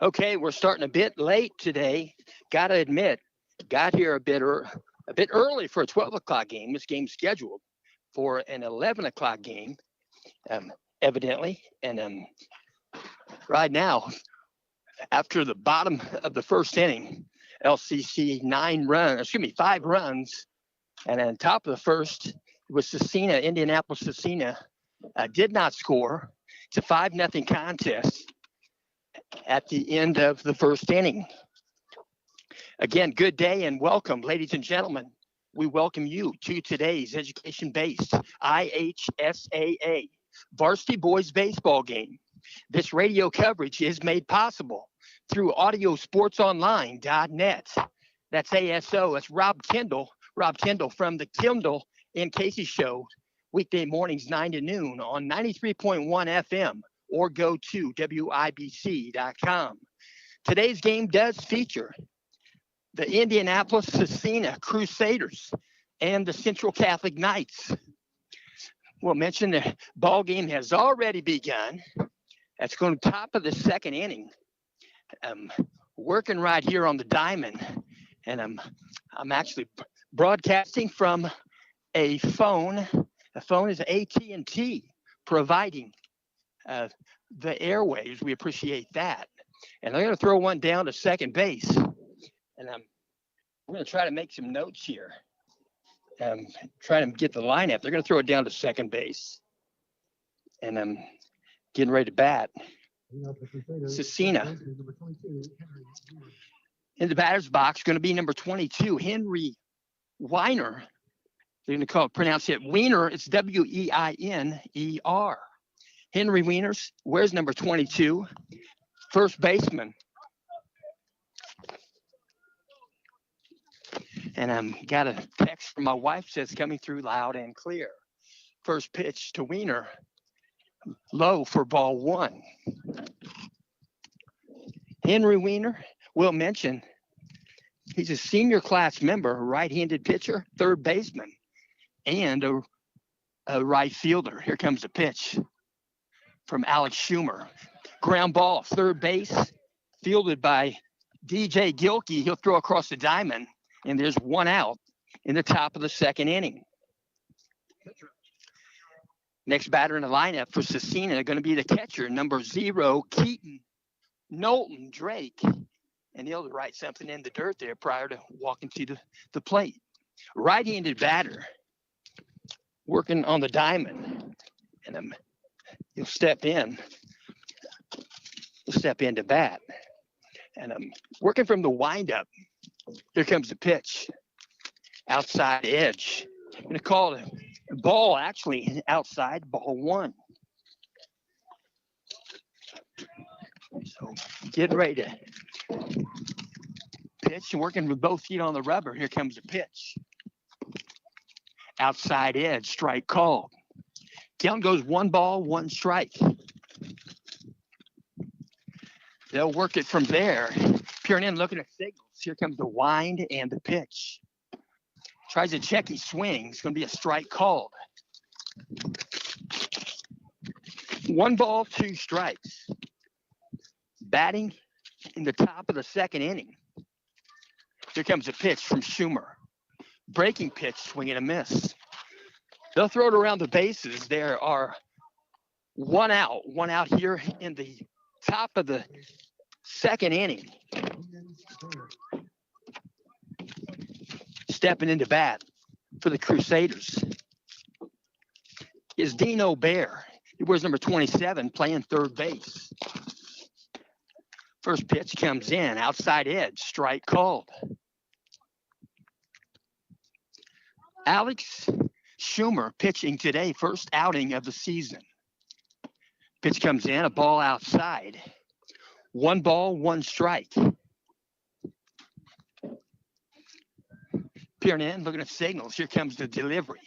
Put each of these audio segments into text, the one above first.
Okay, we're starting a bit late today. Got to admit, got here a bit early for a 12 o'clock game. This game's scheduled for an 11 o'clock game, evidently. And right now, after the bottom of the first inning, LCC 5 runs. And then top of the first, it was Scenia, Indianapolis Scenia, did not score. It's a 5-0 contest at the end of the first inning. Again, good day and welcome, ladies and gentlemen. We welcome you to today's education-based IHSAA Varsity Boys Baseball game. This radio coverage is made possible through audiosportsonline.net. That's ASO. That's Rob Kendall from the Kendall and Casey Show, weekday mornings 9 to noon on 93.1 FM, or go to WIBC.com. Today's game does feature the Indianapolis Scenia Crusaders and the Central Catholic Knights. We'll mention the ball game has already begun. That's going to top of the second inning. Working right here on the diamond, and I'm actually broadcasting from a phone. The phone is AT&T providing the airwaves. We appreciate that. And they're going to throw one down to second base. And we're going to try to make some notes here. Trying to get the lineup. They're going to throw it down to second base. And I'm getting ready to bat. Scenia. In the batter's box, going to be number 22, Henry Weiner. They're going to pronounce it Weiner. It's Weiner. Henry Wieners. Where's number 22? First baseman. And got a text from my wife says coming through loud and clear. First pitch to Weiner. Low for ball one. Henry Weiner, we'll mention, he's a senior class member, right-handed pitcher, third baseman, and a right fielder. Here comes the pitch from Alex Schumer. Ground ball, third base, fielded by DJ Gilkey. He'll throw across the diamond, and there's one out in the top of the second inning. Next batter in the lineup for Scenia going to be the catcher, number 0, Keaton Knowlton Drake. And he'll write something in the dirt there prior to walking to the plate. Right-handed batter working on the diamond. And he'll step in. He'll step in to bat. And I'm working from the windup. Here comes the pitch. Outside edge. I'm going to call it a ball, actually, outside, ball one. So getting ready to pitch and working with both feet on the rubber. Here comes the pitch. Outside edge, strike called. Count goes 1 ball, 1 strike. They'll work it from there. Peering in, looking at signals. Here comes the wind and the pitch. Tries to check his swing. It's going to be a strike called. 1 ball, 2 strikes. Batting in the top of the second inning. Here comes a pitch from Schumer. Breaking pitch, swing and a miss. They'll throw it around the bases. There are one out here in the top of the second inning. Stepping into bat for the Crusaders is Dino Bear. He wears number 27, playing third base. First pitch comes in, outside edge, strike called. Alex Schumer pitching today, first outing of the season. Pitch comes in, a ball outside. 1 ball, 1 strike. Peering in, looking at signals. Here comes the delivery.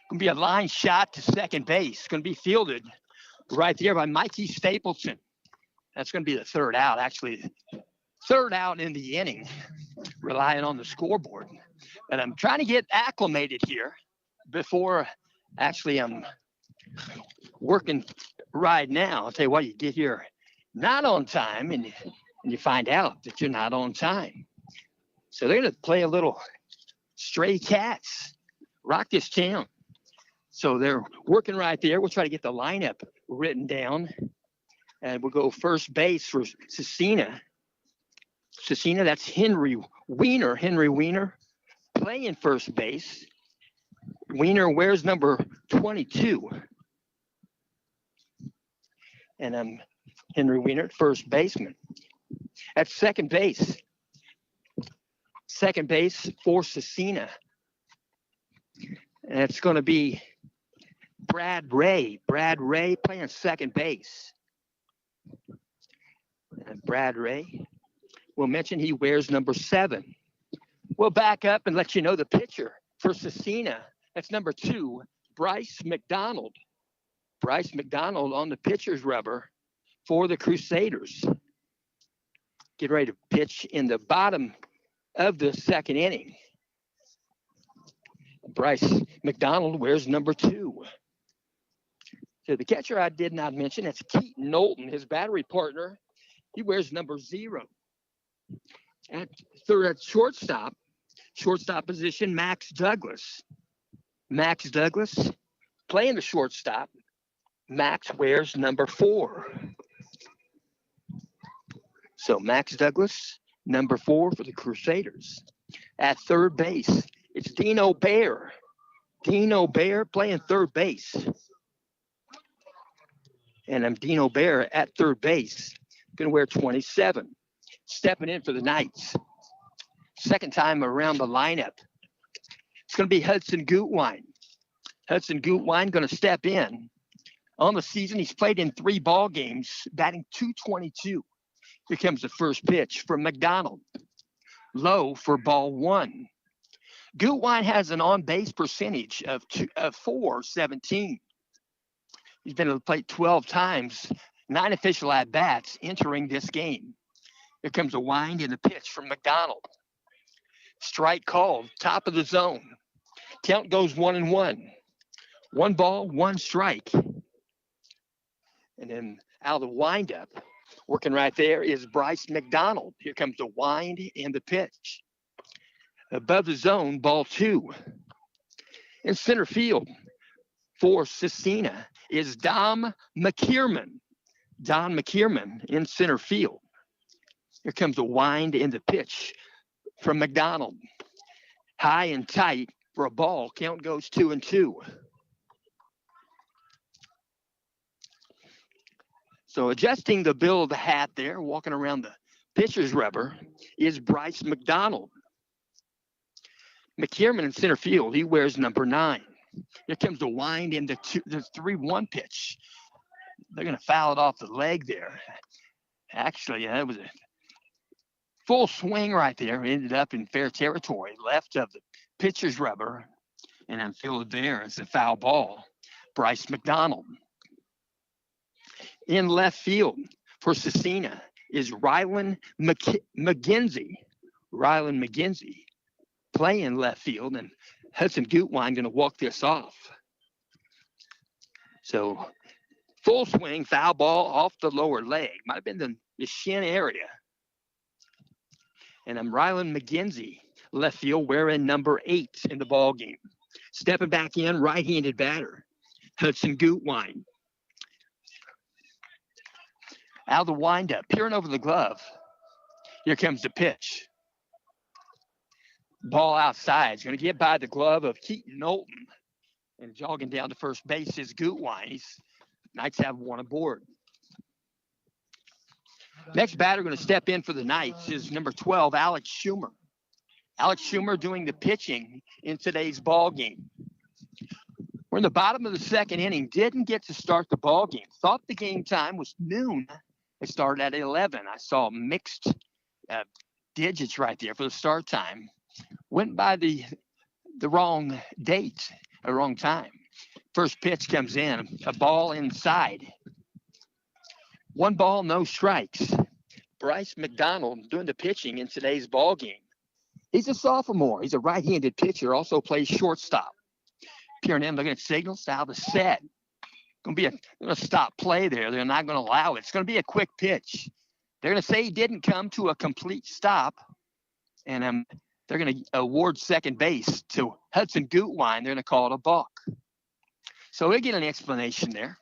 Going to be a line shot to second base. Going to be fielded right there by Mikey Stapleton. That's going to be the third out, actually. Third out in the inning, relying on the scoreboard. And I'm trying to get acclimated here before actually I'm working right now. I'll tell you what, you get here not on time, and you find out that you're not on time. So they're going to play a little Stray Cats, Rock This Town. So they're working right there. We'll try to get the lineup written down. And we'll go first base for Scenia. Scenia, that's Henry Weiner. Henry Weiner playing first base. Weiner wears number 22. And I'm Henry Weiner, first baseman. At second base. Second base for Scenia. And it's going to be Brad Ray. Brad Ray playing second base. And Brad Ray, we'll mention he wears number 7. We'll back up and let you know the pitcher for Scenia. That's number 2, Bryce McDonald. Bryce McDonald on the pitcher's rubber for the Crusaders. Get ready to pitch in the bottom of the second inning. Bryce McDonald wears number 2. So the catcher I did not mention, that's Keaton Knowlton, his battery partner. He wears number 0. At shortstop position, Max Douglas. Max Douglas playing the shortstop. Max wears number 4. So Max Douglas, number 4 for the Crusaders. At third base, it's Dino Bear. Dino Bear playing third base. And I'm Dino Bear at third base. Going to wear 27. Stepping in for the Knights. Second time around the lineup. It's going to be Hudson Gutwine. Hudson Gutwine going to step in. On the season, he's played in 3 ball games, batting .222. Here comes the first pitch from McDonald. Low for ball 1. Gutwine has an on-base percentage of .417. He's been to the plate 12 times, 9 official at-bats entering this game. Here comes a wind in the pitch from McDonald. Strike called, top of the zone. Count goes 1-1. 1 ball, 1 strike. And then out of the windup, working right there is Bryce McDonald. Here comes the wind and the pitch. Above the zone, ball 2. In center field for Scenia is Dom McKierman. Don McKierman in center field. Here comes the wind and the pitch from McDonald. High and tight for a ball. Count goes 2-2. So adjusting the bill of the hat there, walking around the pitcher's rubber, is Bryce McDonald. McKierman in center field, he wears number 9. Here comes the wind in the 3-1 pitch. They're going to foul it off the leg there. Actually, that was a full swing right there. Ended up in fair territory, left of the pitcher's rubber, and then fielded there as a foul ball. Bryce McDonald. In left field for Scenia is Rylan McGinsey. Rylan McGinsey playing left field, and Hudson Gutwine going to walk this off. So full swing, foul ball off the lower leg. Might have been the shin area. And I'm Rylan McGinsey, left field, wearing number 8 in the ball game. Stepping back in, right-handed batter, Hudson Gutwine. Out of the windup, peering over the glove. Here comes the pitch. Ball outside. It's going to get by the glove of Keaton Knowlton. And jogging down to first base is Gutwine. Knights have 1 aboard. Next batter going to step in for the Knights is number 12, Alex Schumer. Alex Schumer doing the pitching in today's ball game. We're in the bottom of the second inning. Didn't get to start the ball game. Thought the game time was noon. It started at 11. I saw mixed digits right there for the start time. Went by the wrong date, the wrong time. First pitch comes in, a ball inside. 1 ball, no strikes. Bryce McDonald doing the pitching in today's ball game. He's a sophomore. He's a right-handed pitcher, also plays shortstop. Peering in, looking at signals, now the set. going to be a stop play there. They're not going to allow it. It's going to be a quick pitch. They're going to say he didn't come to a complete stop, and they're going to award second base to Hudson Gutwein. They're going to call it a balk. So we'll get an explanation there.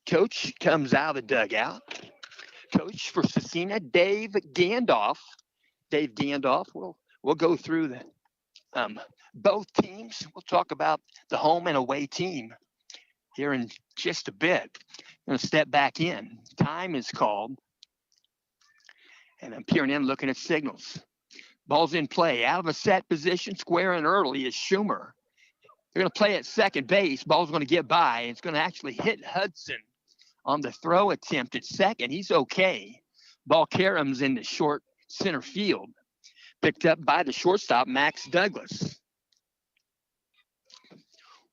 Coach comes out of the dugout. Coach for Scenia, Dave Gandalf. Dave Gandalf. We'll go through both teams. We'll talk about the home and away team here in just a bit. I'm going to step back in. Time is called. And I'm peering in, looking at signals. Ball's in play. Out of a set position, squaring early is Schumer. They're going to play at second base. Ball's going to get by. It's going to actually hit Hudson on the throw attempt at second. He's okay. Ball caroms into short center field. Picked up by the shortstop, Max Douglas.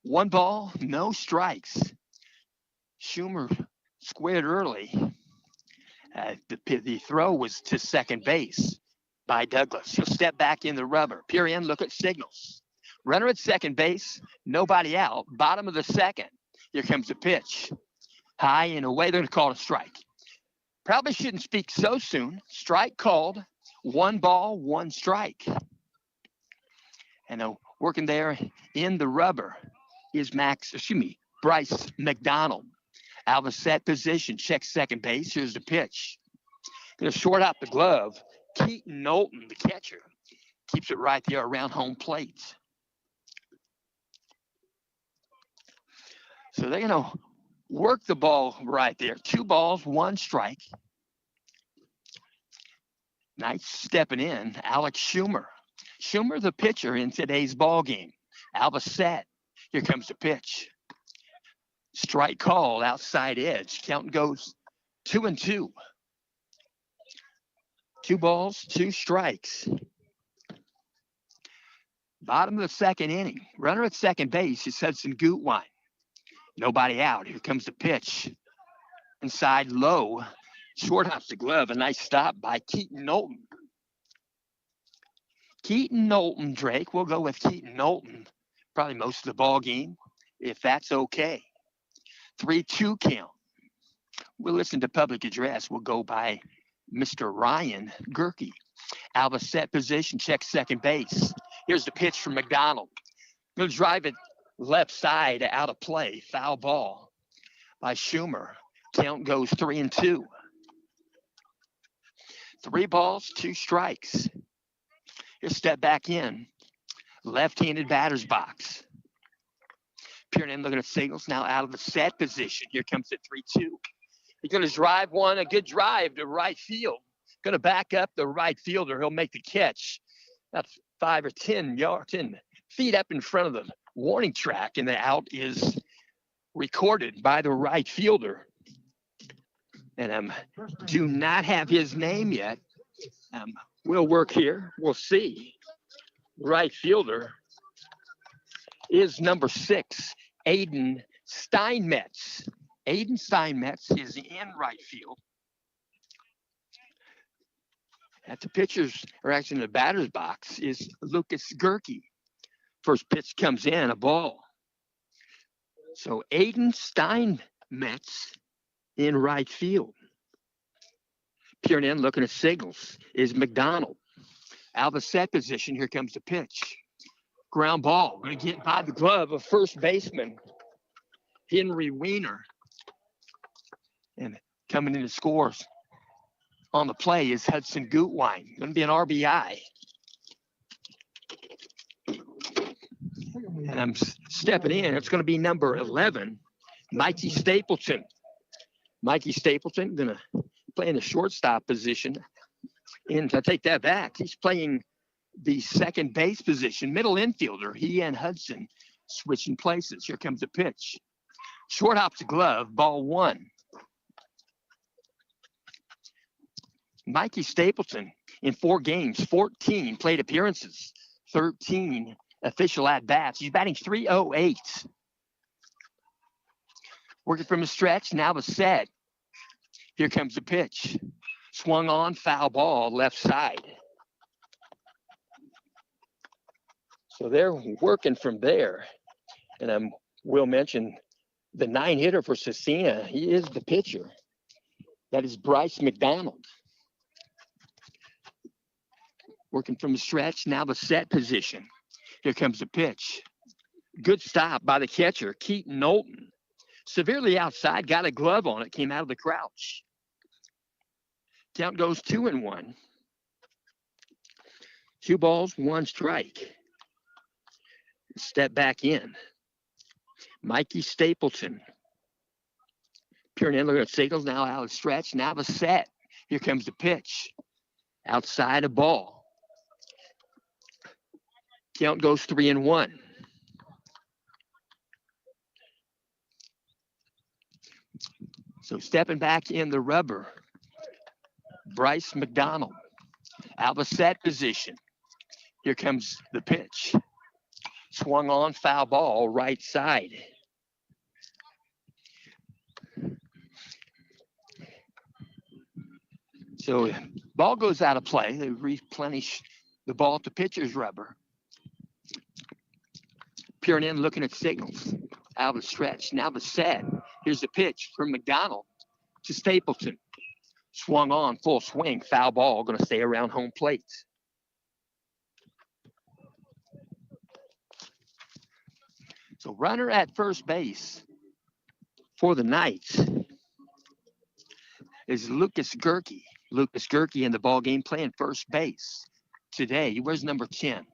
1 ball, no strikes. Schumer squared early. The throw was to second base by Douglas. He'll step back in the rubber. Peer in, look at signals. Runner at second base, nobody out. Bottom of the second. Here comes the pitch. High and away. They're going to call it a strike. Probably shouldn't speak so soon. Strike called. 1 ball, 1 strike. And working there in the rubber is Bryce McDonald. Out of a set position, checks second base. Here's the pitch. Going to short out the glove. Keaton Knowlton, the catcher, keeps it right there around home plate. So they're going to work the ball right there. 2 balls, 1 strike. Nice stepping in, Alex Schumer. Schumer, the pitcher in today's ball game. Out of a set. Here comes the pitch. Strike called, outside edge. Count goes 2-2. 2 balls, 2 strikes. Bottom of the second inning. Runner at second base is Hudson Gutwein. Nobody out. Here comes the pitch. Inside low. Short hops the glove. A nice stop by Keaton Knowlton. Keaton Knowlton, Drake. We'll go with Keaton Knowlton probably most of the ball game, if that's okay. 3-2 count. We'll listen to public address. We'll go by Mr. Ryan Gerke. Out of a set position, check second base. Here's the pitch from McDonald. Going to drive it left side out of play. Foul ball by Schumer. Count goes 3-2. 3 balls, 2 strikes. Here's step back in. Left-handed batter's box. Peering in, looking at signals. Now out of the set position. Here comes the 3-2. He's going to drive one, a good drive to right field. Going to back up the right fielder. He'll make the catch. That's 5 or 10 yards, 10 feet up in front of the warning track, and the out is recorded by the right fielder. And do not have his name yet. We'll work here. We'll see. Right fielder is number 6, Aiden Steinmetz. Aiden Steinmetz is in right field. At the pitcher's, or actually in the batter's box, is Lucas Gerke. First pitch comes in, a ball. So Aiden Steinmetz in right field. Peering in, looking at signals, is McDonald. Out of the set position, here comes the pitch. Ground ball, going to get by the glove of first baseman Henry Weiner. And coming in to scores on the play is Hudson Gutwein. Going to be an RBI. And I'm stepping in. It's going to be number 11, Mikey Stapleton. Mikey Stapleton going to play in the shortstop position. And I take that back. He's playing the second base position, middle infielder. He and Hudson switching places. Here comes the pitch. Short hops the glove, ball 1. Mikey Stapleton in 4 games, 14 plate appearances, 13 official at-bats. He's batting .308. Working from the stretch, now the set. Here comes the pitch. Swung on, foul ball, left side. So they're working from there. And we'll mention the 9-hitter for Scenia. He is the pitcher. That is Bryce McDonald. Working from the stretch, now the set position. Here comes the pitch. Good stop by the catcher, Keaton Knowlton. Severely outside, got a glove on it, came out of the crouch. Count goes 2-1. 2 balls, 1 strike. Step back in. Mikey Stapleton. Peering in, looking at signals, now out of stretch, now the set. Here comes the pitch. Outside a ball. Count goes 3-1. So stepping back in the rubber, Bryce McDonald. Out of set position. Here comes the pitch. Swung on, foul ball, right side. So ball goes out of play. They replenish the ball at the pitcher's rubber. Peering in, looking at signals. Out of the stretch. Now the set. Here's the pitch from McDonald to Stapleton. Swung on, full swing, foul ball, going to stay around home plate. So runner at first base for the Knights is Lucas Gerke. Lucas Gerke in the ball game playing first base today. Where's number 10?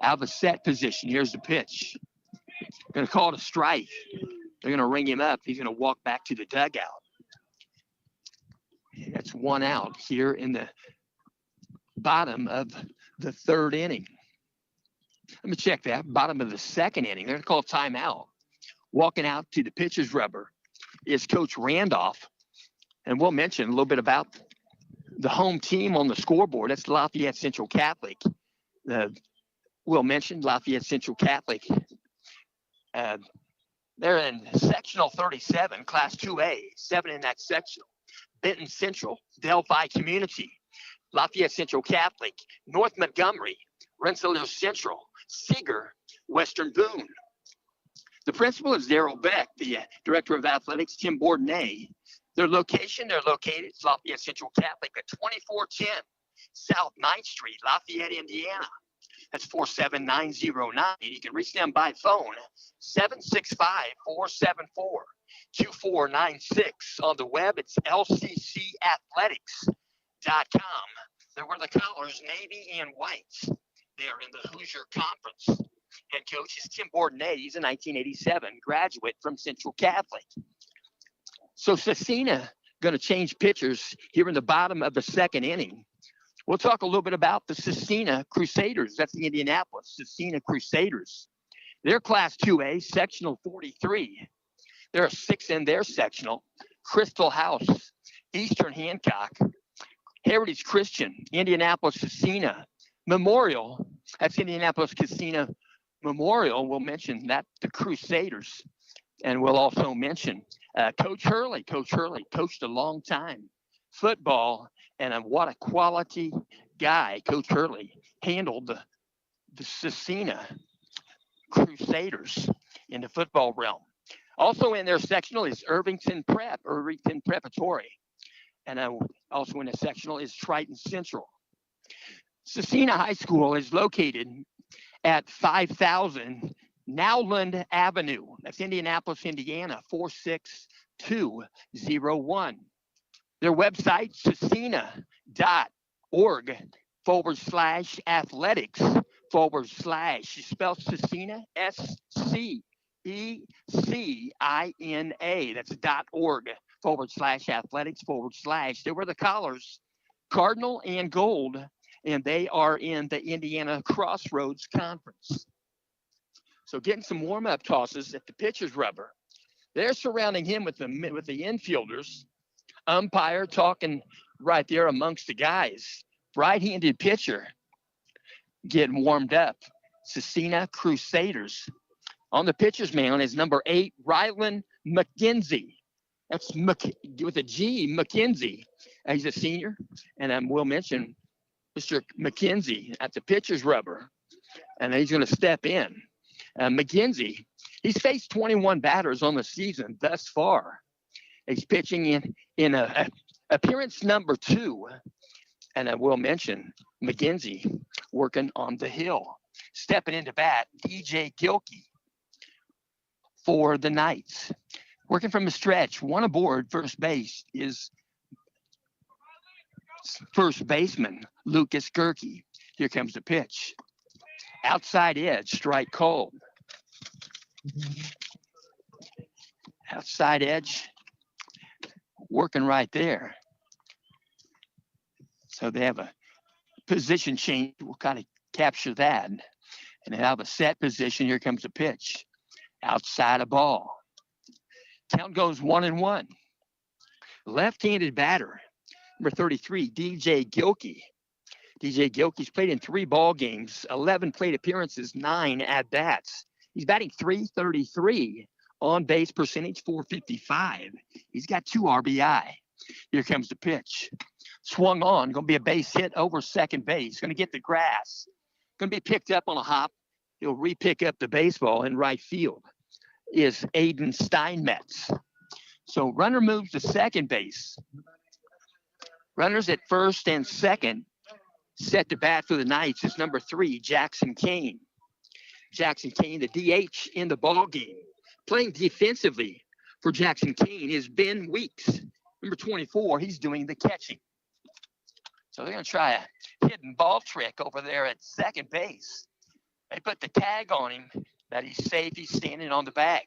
Out of a set position. Here's the pitch. Going to call it a strike. They're going to ring him up. He's going to walk back to the dugout. That's 1 out here in the bottom of the 3rd inning. Let me check that. Bottom of the 2nd inning. They're going to call timeout. Walking out to the pitcher's rubber is Coach Randolph. And we'll mention a little bit about the home team on the scoreboard. That's Lafayette Central Catholic. We'll mention Lafayette Central Catholic. They're in sectional 37, class 2A, 7 in that sectional. Benton Central, Delphi Community, Lafayette Central Catholic, North Montgomery, Rensselaer Central, Seeger, Western Boone. The principal is Darrell Beck, the director of athletics, Tim Bourdonnais. They're located, it's Lafayette Central Catholic at 2410 South 9th Street, Lafayette, Indiana. That's 47909. You can reach them by phone, 765-474-2496. On the web, it's lccathletics.com. There were the colors, navy and white. They're in the Hoosier Conference. Head coach is Tim Bourdonnais. He's a 1987 graduate from Central Catholic. So Scenia going to change pitchers here in the bottom of the 2nd inning. We'll talk a little bit about the Scenia Crusaders. That's the Indianapolis Scenia Crusaders. They're class 2A, sectional 43. There are 6 in their sectional. Crystal House, Eastern Hancock, Heritage Christian, Indianapolis Scenia Memorial. That's Indianapolis Scenia Memorial. We'll mention that, the Crusaders. And we'll also mention Coach Hurley. Coach Hurley coached a long time football, and what a quality guy Coach Hurley handled the Scenia Crusaders in the football realm. Also in their sectional is Irvington Preparatory. And also in the sectional is Triton Central. Scenia High School is located at 5000 Nowland Avenue. That's Indianapolis, Indiana, 46201. Their website, scenia.org/athletics/ She spells Scenia, SCECINA. That's .org/athletics/ They were the collars, Cardinal and Gold, and they are in the Indiana Crossroads Conference. So getting some warm-up tosses at the pitcher's rubber. They're surrounding him with the infielders. Umpire talking right there amongst the guys. Right-handed pitcher getting warmed up. Scenia Crusaders. On the pitcher's mound is number 8, Rylan McKenzie. That's with a G, McKenzie. He's a senior. And we'll mention Mr. McKenzie at the pitcher's rubber. And he's going to step in. McKenzie He's faced 21 batters on the season thus far. He's pitching in a appearance number 2. And I will mention McGinty working on the hill. Stepping into bat, DJ Gilkey for the Knights. Working from the stretch, one aboard first base is first baseman Lucas Gerke. Here comes the pitch. Outside edge, strike called. Outside edge, working right there. So they have a position change. We'll kind of capture that. And they have a set position. Here comes the pitch. Outside a ball. Count goes 1-1. Left-handed batter, number 33, DJ Gilkey. DJ Gilkey's played in 3 ball games, 11 plate appearances, 9 at-bats. He's batting .333, on-base percentage .455. He's got 2 RBI. Here comes the pitch. Swung on, going to be a base hit over second base. Going to get the grass. Going to be picked up on a hop. He'll re-pick up the baseball in right field. Is Aiden Steinmetz. So runner moves to second base. Runners at first and second. Set to bat for the Knights is number 3, Jackson Kane. Jackson Kane, the DH in the ball game. Playing defensively for Jackson Kane is Ben Weeks. Number 24, he's doing the catching. So they're going to try a hidden ball trick over there at second base. They put the tag on him that he's safe. He's standing on the bag.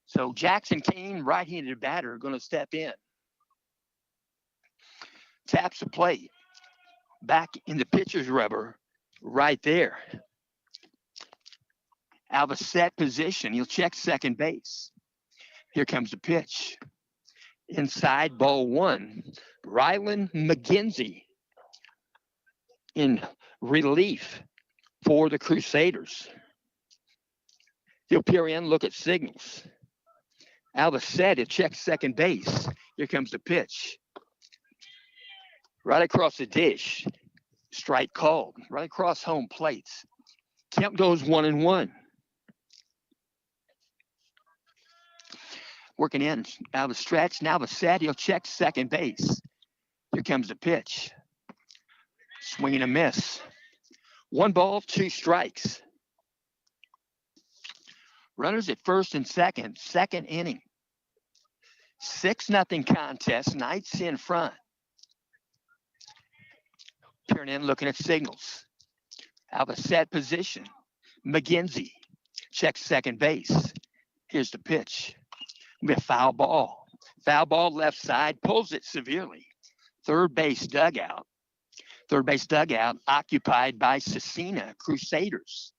So Jackson Kane, right-handed batter, going to step in. Taps the plate. Back in the pitcher's rubber right there. Out of a set position. He'll check second base. Here comes the pitch. Inside, ball 1. Rylan McGinty in relief for the Crusaders. He'll peer in, look at signals. Out of the set, he'll check second base. Here comes the pitch. Right across the dish. Strike called. Right across home plate. Count goes 1-1. Working in, out of the stretch. Now the set, he'll check second base. Here comes the pitch. Swing and a miss. 1 ball, 2 strikes. Runners at first and second. Second inning. 6-0 contest. Knights in front. Peering in, looking at signals. Out of a set position. McGinty checks second base. Here's the pitch. Be a foul ball. Foul ball left side, pulls it severely. Third base dugout. Third base dugout occupied by Scenia Crusaders.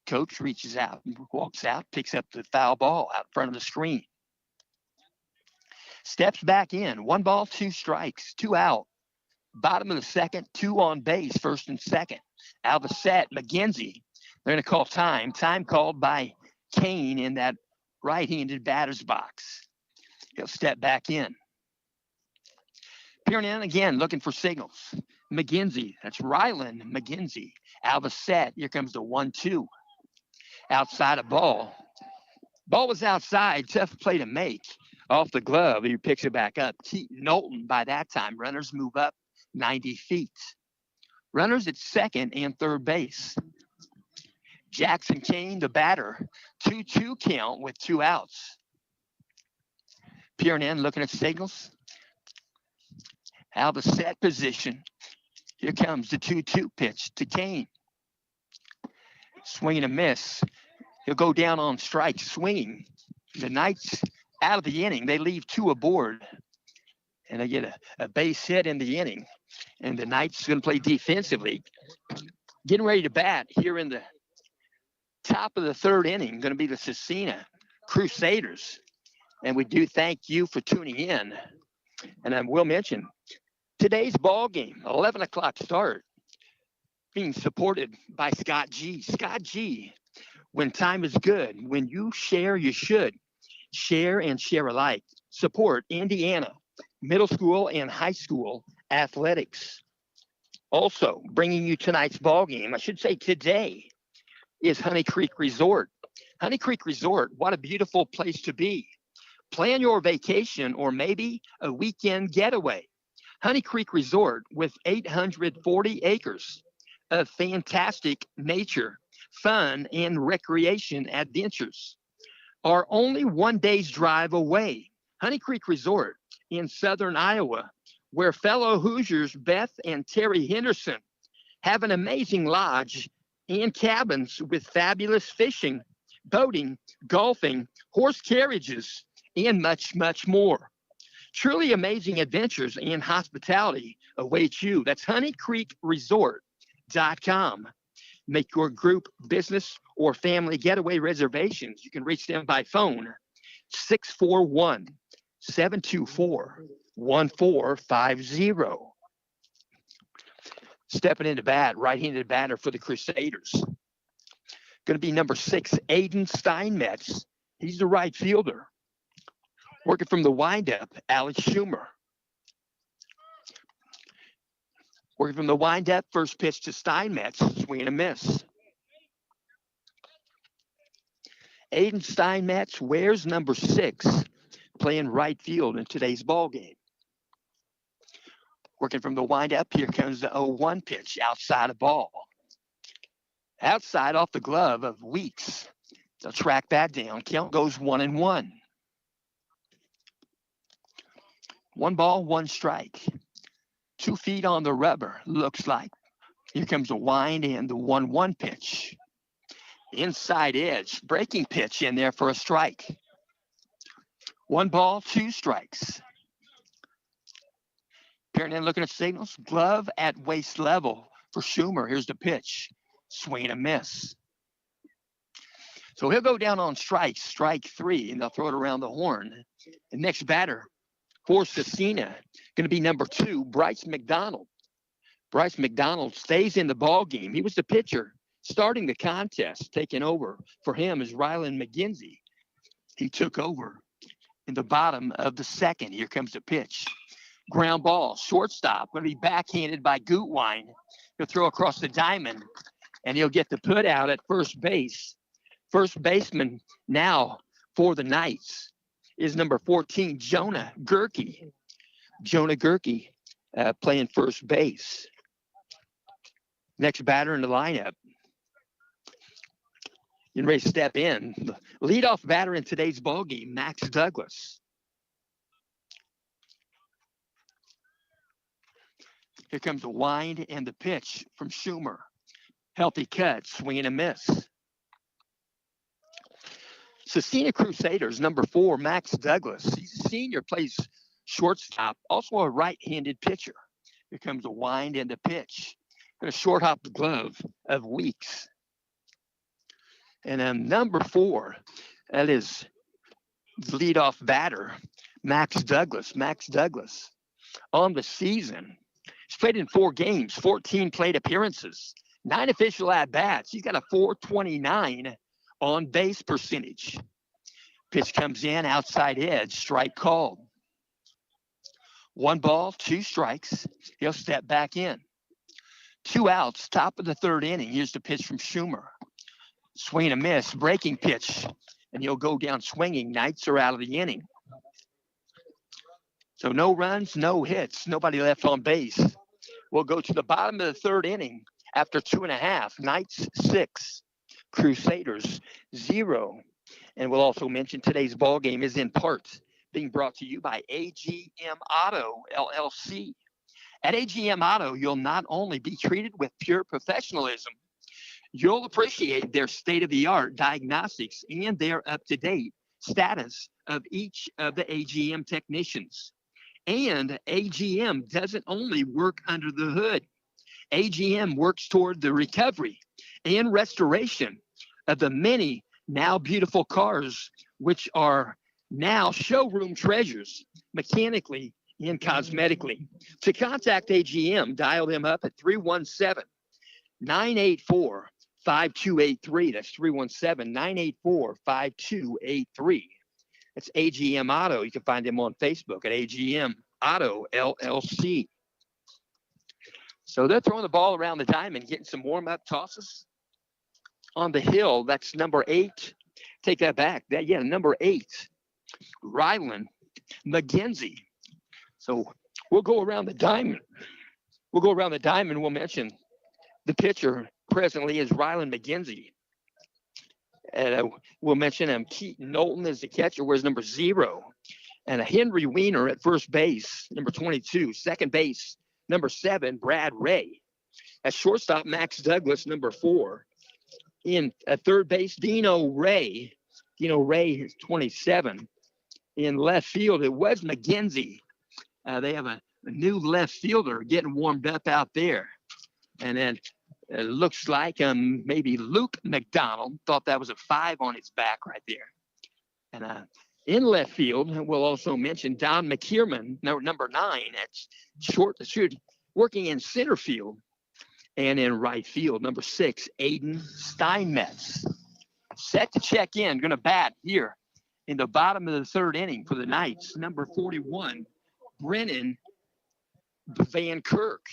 Coach reaches out, walks out, picks up the foul ball out front of the screen. Steps back in. 1 ball, 2 strikes, 2 out. Bottom of the second, 2 on base, first and second. Out of the set, McGinty. They're going to call time. Time called by Kane in that right-handed batter's box. He'll step back in. Peering in again, looking for signals. McGinty, that's Rylan McGinty. Out of a set, here comes the 1-2. Outside a ball. Ball was outside, tough play to make. Off the glove, he picks it back up. Keaton Knowlton, by that time, runners move up 90 feet. Runners at second and third base. Jackson Kane, the batter, 2-2 count with 2 outs. Peering in, looking at signals. Out of the set position. Here comes the 2-2 pitch to Kane. Swing and a miss. He'll go down on strike, swinging. The Knights out of the inning. They leave 2 aboard. And they get a base hit in the inning. And the Knights going to play defensively. Getting ready to bat here in the top of the 3rd inning, going to be the Scenia Crusaders. And we do thank you for tuning in. And I will mention today's ball game, 11 o'clock start, being supported by Scott G. Scott G, when time is good, when you share, you should. Share and share alike. Support Indiana middle school and high school athletics. Also, bringing you tonight's ball game, I should say today, is Honey Creek Resort. Honey Creek Resort, what a beautiful place to be. Plan your vacation or maybe a weekend getaway. Honey Creek Resort with 840 acres of fantastic nature, fun, and recreation adventures are only 1 day's drive away. Honey Creek Resort in southern Iowa, where fellow Hoosiers Beth and Terry Henderson have an amazing lodge and cabins with fabulous fishing, boating, golfing, horse carriages, and much, much more. Truly amazing adventures and hospitality await you. That's honeycreekresort.com. Make your group, business, or family getaway reservations. You can reach them by phone, 641 724 1450. Stepping into bat, right-handed batter for the Crusaders. Going to be number 6, Aiden Steinmetz. He's the right fielder. Working from the windup, Alex Schumer. Working from the windup, first pitch to Steinmetz, swing and a miss. Aiden Steinmetz wears number 6, playing right field in today's ball game. Working from the windup, here comes the 0-1 pitch, outside a ball. Outside off the glove of Weeks. They'll track that down. Count goes 1-1. 1 ball, 1 strike. 2 feet on the rubber, looks like. Here comes the wind and the 1-1 pitch. Inside edge, breaking pitch in there for a strike. 1 ball, 2 strikes. Peering in, looking at signals. Glove at waist level for Schumer. Here's the pitch. Swing and a miss. So he'll go down on strikes, strike 3, and they'll throw it around the horn. The next batter for Scenia, going to be number 2, Bryce McDonald. Bryce McDonald stays in the ball game. He was the pitcher starting the contest. Taking over for him is Rylan McGinsey. He took over in the bottom of the 2nd. Here comes the pitch. Ground ball, shortstop, going to be backhanded by Gutwein. He'll throw across the diamond, and he'll get the put out at first base. First baseman now for the Knights is number 14, Jonah Gerke. Jonah Gerke playing first base. Next batter in the lineup. Getting ready to step in. The leadoff batter in today's ball game, Max Douglas. Here comes the wind and the pitch from Schumer. Healthy cut, swing and a miss. Scenia Crusaders, number 4, Max Douglas. He's a senior, plays shortstop, also a right-handed pitcher. Here comes the wind and the pitch. Going to short hop the glove of Weeks. And number 4, that is the leadoff batter, Max Douglas. Max Douglas on the season. He's played in 4 games, 14 plate appearances, 9 official at-bats. He's got a .429 on base percentage. Pitch comes in, outside edge, strike called. 1 ball, 2 strikes. He'll step back in. 2 outs, top of the 3rd inning. Here's the pitch from Schumer. Swing and a miss, breaking pitch, and he'll go down swinging. Knights are out of the inning. So no runs, no hits, nobody left on base. We'll go to the bottom of the 3rd inning after 2.5. Knights 6, Crusaders 0. And we'll also mention today's ball game is in part being brought to you by AGM Auto, LLC. At AGM Auto, you'll not only be treated with pure professionalism, you'll appreciate their state-of-the-art diagnostics and their up-to-date status of each of the AGM technicians. And AGM doesn't only work under the hood. AGM works toward the recovery and restoration of the many now beautiful cars, which are now showroom treasures, mechanically and cosmetically. To contact AGM, dial them up at 317-984-5283. That's 317-984-5283. That's AGM Auto. You can find them on Facebook at AGM Auto LLC. So they're throwing the ball around the diamond, getting some warm-up tosses. on the hill. That's number 8. Take that back. Number 8, Ryland McGinsey. So we'll go around the diamond. We'll mention the pitcher presently is Ryland McGinsey. And we'll mention Keaton Knowlton as the catcher, wears number 0. And a Henry Weiner at first base, number 22. Second base, number 7, Brad Ray. At shortstop, Max Douglas, number 4. In at third base, Dino Ray. Dino Ray is 27. In left field, it was McGinsey. They have a new left fielder getting warmed up out there. And then it looks like maybe Luke McDonald. Thought that was a 5 on his back right there. And in left field, we'll also mention Don McKierman, number 9. That's working in center field. And in right field, number 6, Aiden Steinmetz. Set to check in, going to bat here in the bottom of the 3rd inning for the Knights. Number 41, Brennan Van Kirk.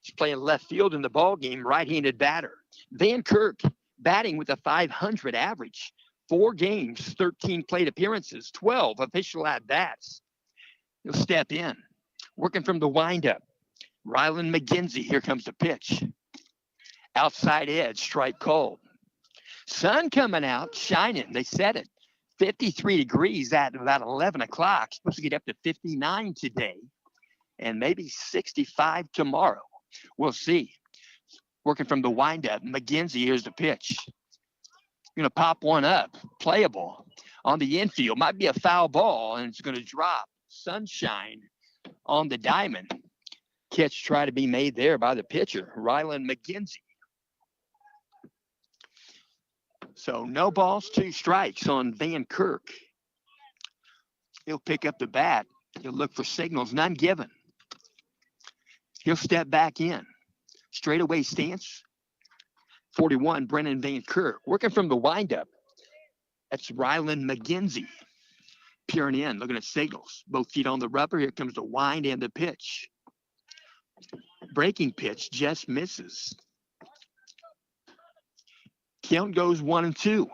He's playing left field in the ball game, right-handed batter. Van Kirk batting with a .500 average. 4 games, 13 plate appearances, 12 official at-bats. He'll step in. Working from the windup, Ryland McGinsey. Here comes the pitch. Outside edge, strike called. Sun coming out, shining. They said it. 53 degrees at about 11 o'clock. Supposed to get up to 59 today and maybe 65 tomorrow. We'll see. Working from the windup, McGinsey, here's the pitch. Going to pop one up, playable on the infield. Might be a foul ball, and it's going to drop. Sunshine on the diamond. Catch try to be made there by the pitcher, Ryland McGinsey. So no balls, 2 strikes on Van Kirk. He'll pick up the bat. He'll look for signals, none given. He'll step back in. Straightaway stance. 41, Brennan Van Kirk. Working from the windup. That's Ryland McGinsey. Peering in, looking at signals. Both feet on the rubber. Here comes the wind and the pitch. Breaking pitch just misses. Count goes 1-2.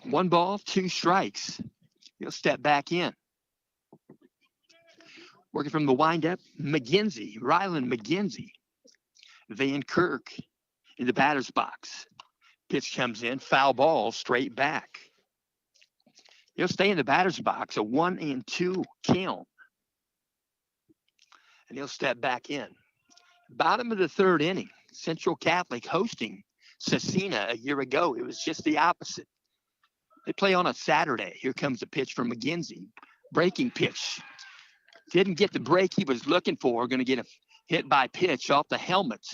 1 ball, 2 strikes. He'll step back in. Working from the windup, McGinsey, Ryland McGinsey. Van Kirk in the batter's box. Pitch comes in, foul ball, straight back. He'll stay in the batter's box, a 1-2 count. And he'll step back in. Bottom of the 3rd inning, Central Catholic hosting Scenia a year ago. It was just the opposite. They play on a Saturday. Here comes the pitch from McGinsey. Breaking pitch. Didn't get the break he was looking for. Going to get a hit by pitch off the helmet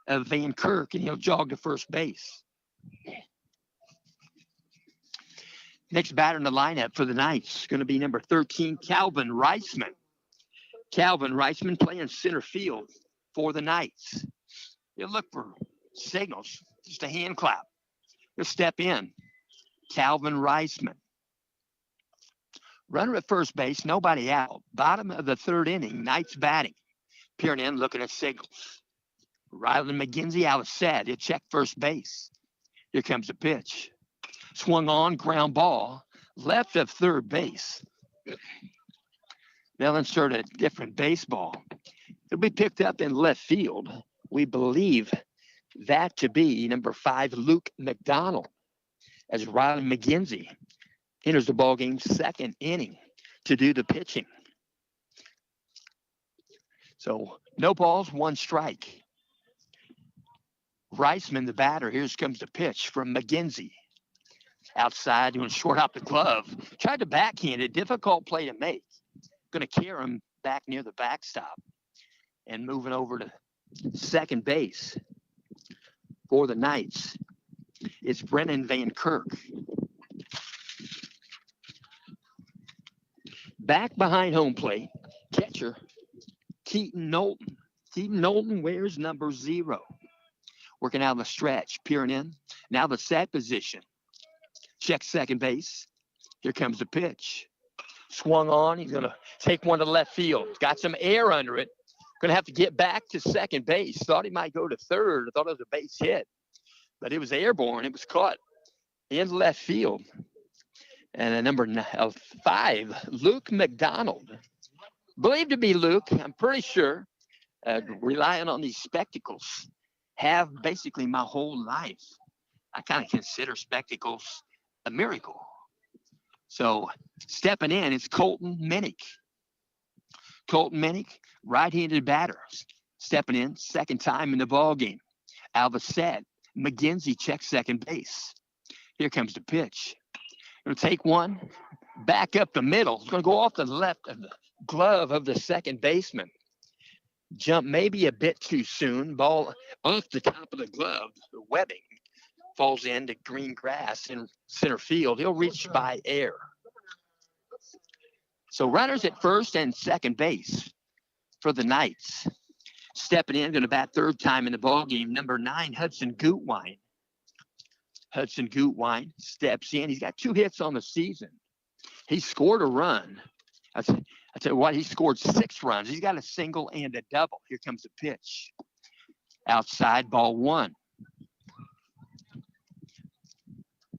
of Van Kirk, and he'll jog to first base. Next batter in the lineup for the Knights going to be number 13, Calvin Reisman. Calvin Reisman playing center field for the Knights. He'll look for signals, just a hand clap. He'll step in. Calvin Reisman. Runner at first base, nobody out. Bottom of the 3rd inning, Knights batting. Peering in, looking at signals. Ryland McGinsey out of set. He'll check first base. Here comes the pitch. Swung on, ground ball, left of third base. They'll insert a different baseball. It'll be picked up in left field. We believe that to be number 5, Luke McDonald, as Ryland McGinsey enters the ballgame's 2nd inning to do the pitching. So no balls, 1 strike. Reisman, the batter. Here comes the pitch from McGinsey. Outside, doing short out the glove. Tried to backhand it. Difficult play to make. Going to carry him back near the backstop. And moving over to second base for the Knights, it's Brennan Van Kirk. Back behind home plate, catcher Keaton Knowlton. Keaton Knowlton wears number 0. Working out the stretch, peering in. Now the set position. Check second base. Here comes the pitch. Swung on. He's going to take one to left field. Got some air under it. Going to have to get back to second base. Thought he might go to third. Thought it was a base hit. but it was airborne. It was caught in left field. And number 5, Luke McDonald. Believed to be Luke, I'm pretty sure, relying on these spectacles. Have basically my whole life. I kind of consider spectacles a miracle. So stepping in, it's Colton Minnick. Colton Minnick, right-handed batter, stepping in, second time in the ball game. Alvacet, McGinzy checks second base. Here comes the pitch. Going to take one, back up the middle. It's going to go off the left of the glove of the second baseman. Jump maybe a bit too soon. Ball off the top of the glove. The webbing falls into green grass in center field. He'll reach by air. So runners at first and second base for the Knights. Stepping in, going to bat third time in the ball game. Number 9, Hudson Gutwine. Hudson Gutwine steps in. He's got 2 hits on the season. He scored a run. I tell you what, he scored 6 runs. He's got a single and a double. Here comes the pitch. Outside, ball 1.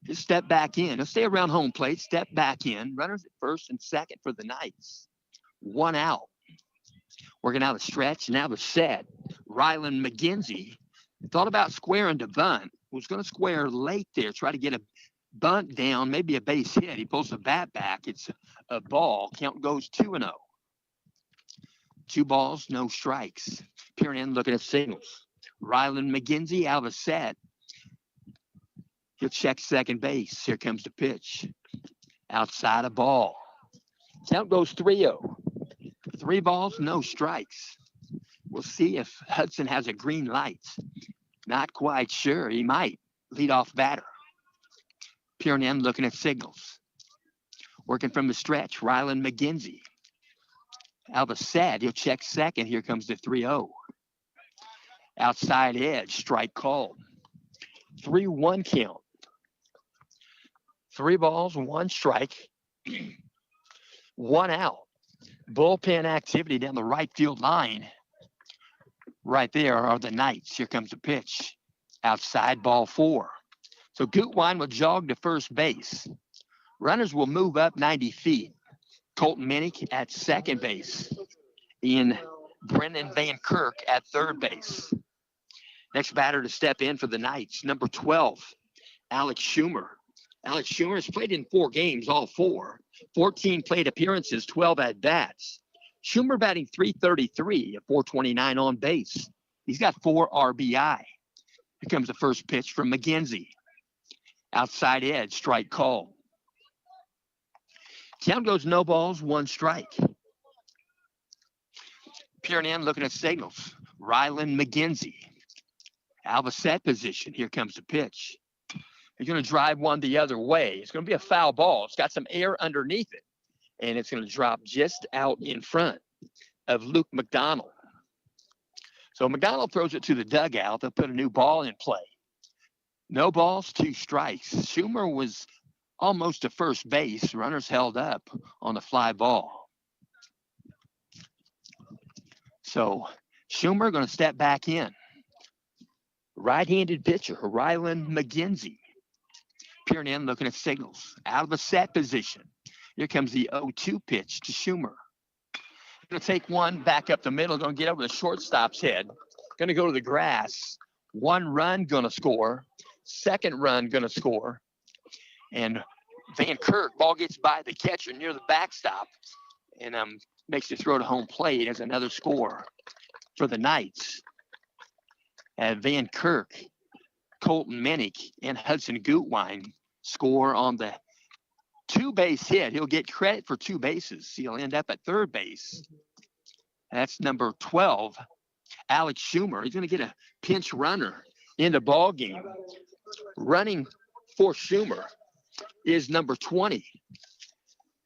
Just step back in. He'll stay around home plate, step back in. Runners at first and second for the Knights. 1 out. Working out the stretch. Now the set. Rylan McGinzy thought about squaring to bunt. Was going to square late there, try to get a bunt down, maybe a base hit. He pulls the bat back. It's a ball. Count goes 2-0. 2 balls, no strikes. Peering in, looking at signals. Rylan McGinzy out of a set. He'll check second base. Here comes the pitch. Outside a ball. Count goes 3-0. 3 balls, no strikes. We'll see if Hudson has a green light. Not quite sure. He might. Leadoff batter. Peering in, looking at signals. Working from the stretch, Rylan McGinzy. Alvacet, he'll check second. Here comes the 3-0. Outside edge, strike called. 3-1 count. 3 balls, 1 strike. 1 out. Bullpen activity down the right field line. Right there are the Knights. Here comes the pitch. Outside, ball 4. So Gutwine will jog to first base. Runners will move up 90 feet. Colton Minnick at second base. Ian Brendan Van Kirk at third base. Next batter to step in for the Knights, number 12, Alex Schumer. Alex Schumer has played in 4 games, all 4. 14 plate appearances, 12 at-bats. Schumer batting .333 at .429 on base. He's got 4 RBI. Here comes the first pitch from McGinzy. Outside edge, strike call. Count goes no balls, 1 strike. Peering in, looking at signals. Rylan McGinzy. Alvacet position. Here comes the pitch. He's going to drive one the other way. It's going to be a foul ball. It's got some air underneath it. And it's going to drop just out in front of Luke McDonald. So McDonald throws it to the dugout. They'll put a new ball in play. No balls, 2 strikes. Schumer was almost to first base. Runners held up on the fly ball. So Schumer going to step back in. Right-handed pitcher, Rylan McGinzy. Peering in, looking at signals. Out of a set position. Here comes the 0-2 pitch to Schumer. Going to take one back up the middle. Going to get over the shortstop's head. Going to go to the grass. 1 run going to score. 2nd run going to score. And Van Kirk, ball gets by the catcher near the backstop. And makes the throw to home plate as another score for the Knights. Van Kirk, Colton Minnick, and Hudson Gutwine score on the 2-base hit. He'll get credit for 2 bases. He'll end up at third base. That's number 12, Alex Schumer. He's going to get a pinch runner in the ball game. Running for Schumer is number 20.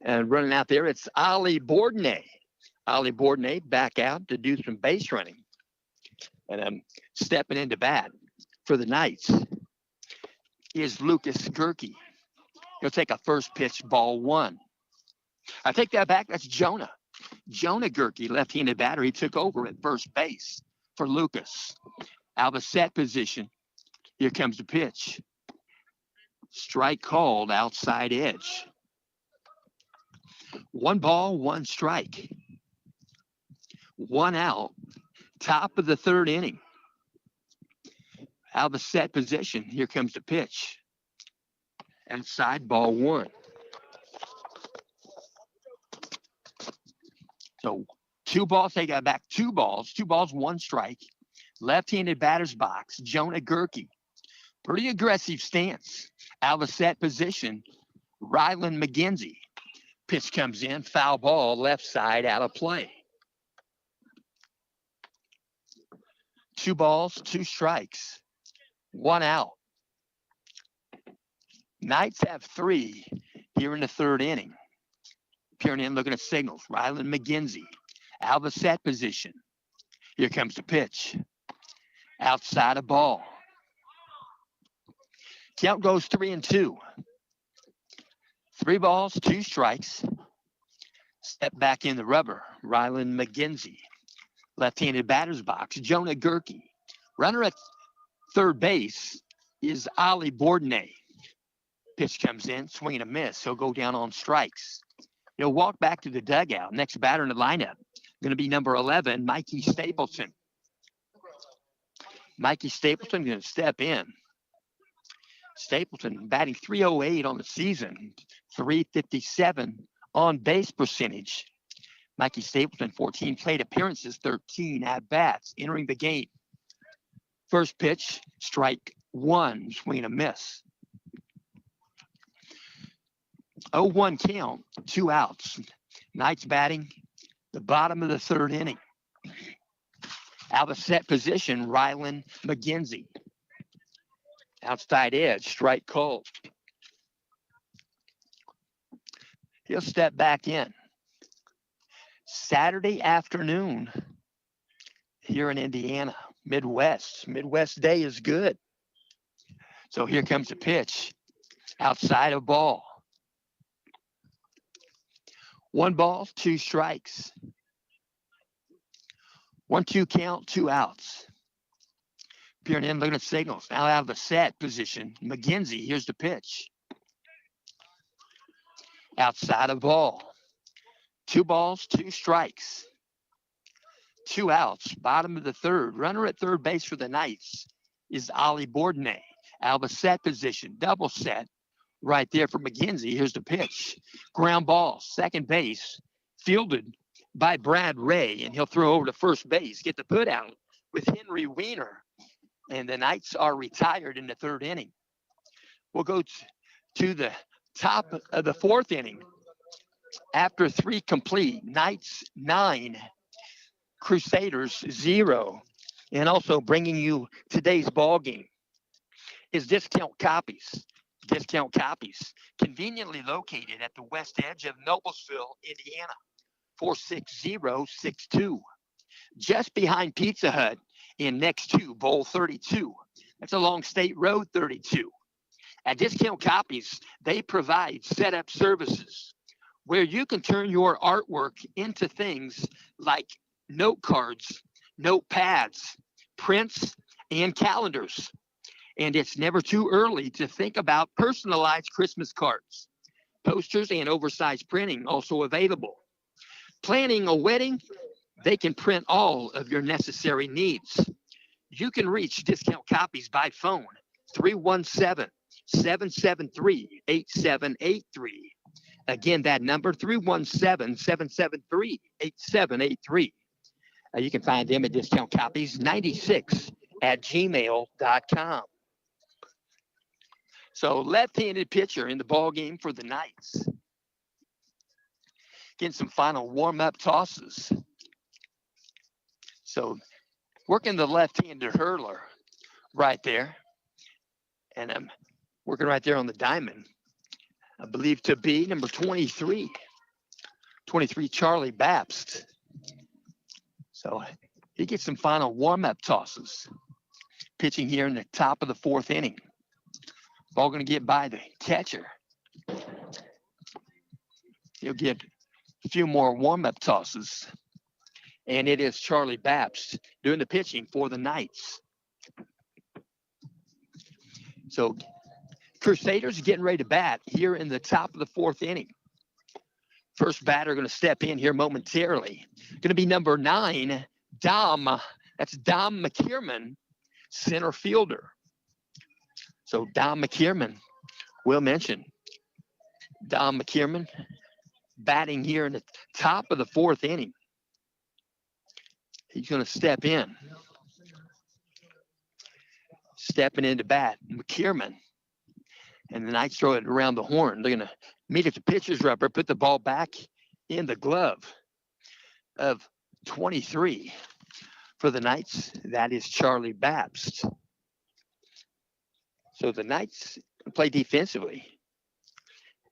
And running out there, it's Ali Bourdonnais. Ali Bourdonnais back out to do some base running. And I'm stepping into bat for the Knights is Lucas Gerke. He'll take a first pitch, ball 1. I take that back. That's Jonah. Jonah Gerke, left-handed batter. He took over at first base for Lucas. Alvacet position. Here comes the pitch. Strike called, outside edge. 1 ball, 1 strike. 1 out. Top of the 3rd inning. Out of the set position. Here comes the pitch. Outside, ball 1. So 2 balls, they got back 2 balls. 2 balls, 1 strike. Left-handed batter's box. Jonah Gerke. Pretty aggressive stance. Out of the set position. Ryland McGinsey. Pitch comes in. Foul ball, left side, out of play. 2 balls, 2 strikes. 1 out. Knights have 3 here in the 3rd inning. Peering in, looking at signals. Ryland McGinsey. Out of the set position. Here comes the pitch. Outside of ball. Count goes 3-2. 3 balls, 2 strikes. Step back in the rubber. Ryland McGinsey. Left-handed batter's box. Jonah Gerke. Runner at 3rd base is Ali Bourdonnais. Pitch comes in, swing and a miss. He'll go down on strikes. He'll walk back to the dugout. Next batter in the lineup going to be number 11, Mikey Stapleton. Mikey Stapleton going to step in. Stapleton batting .308 on the season, .357 on base percentage. Mikey Stapleton, 14 plate appearances, 13 at-bats entering the game. First pitch, strike 1, swing and a miss. 0-1 count, 2 outs. Knights batting the bottom of the 3rd inning. Out of set position, Ryland McGinsey. Outside edge, strike called. He'll step back in. Saturday afternoon here in Indiana, Midwest. Midwest day is good. So here comes the pitch. Outside of ball. 1 ball, 2 strikes. 1-2 count, 2 outs. Peering in, looking at signals. Now out of the set position. McGinsey, here's the pitch. Outside of ball. 2 balls, 2 strikes. 2 outs. Bottom of the 3rd. Runner at 3rd base for the Knights is Ali Bourdonnais. Out of the set position. Double set. Right there for McGinsey. Here's the pitch. Ground ball, 2nd base. Fielded by Brad Ray. And he'll throw over to 1st base. Get the put out with Henry Weiner. And the Knights are retired in the 3rd inning. We'll go to the top of the 4th inning. After 3 complete, Knights 9, Crusaders 0. And also bringing you today's ball game is Discount Copies. Discount Copies, conveniently located at the west edge of Noblesville, Indiana, 46062. Just behind Pizza Hut and next to Bowl 32. That's along State Road 32. At Discount Copies, they provide setup services where you can turn your artwork into things like note cards, notepads, prints, and calendars. And it's never too early to think about personalized Christmas cards. Posters and oversized printing also available. Planning a wedding, they can print all of your necessary needs. You can reach Discount Copies by phone, 317-773-8783. Again, that number, 317-773-8783. You can find them at Discount Copies 96 at gmail.com. So left-handed pitcher in the ball game for the Knights. Getting some final warm-up tosses. So working the left-handed hurler right there. And I'm working right there on the diamond. I believe to be number 23. 23, Charlie Babst. So he gets some final warm-up tosses. Pitching here in the top of the 4th inning. Ball going to get by the catcher. He'll get a few more warm-up tosses. And it is Charlie Babst doing the pitching for the Knights. So Crusaders getting ready to bat here in the top of the 4th inning. First batter going to step in here momentarily. Going to be number 9, Dom. That's Dom McKierman, center fielder. So Dom McKierman, we'll mention. Dom McKierman batting here in the top of the 4th inning. He's going to step in. Stepping into bat, McKierman. And the Knights throw it around the horn. They're going to meet at the pitcher's rubber, put the ball back in the glove of 23 for the Knights. That is Charlie Babst. So the Knights play defensively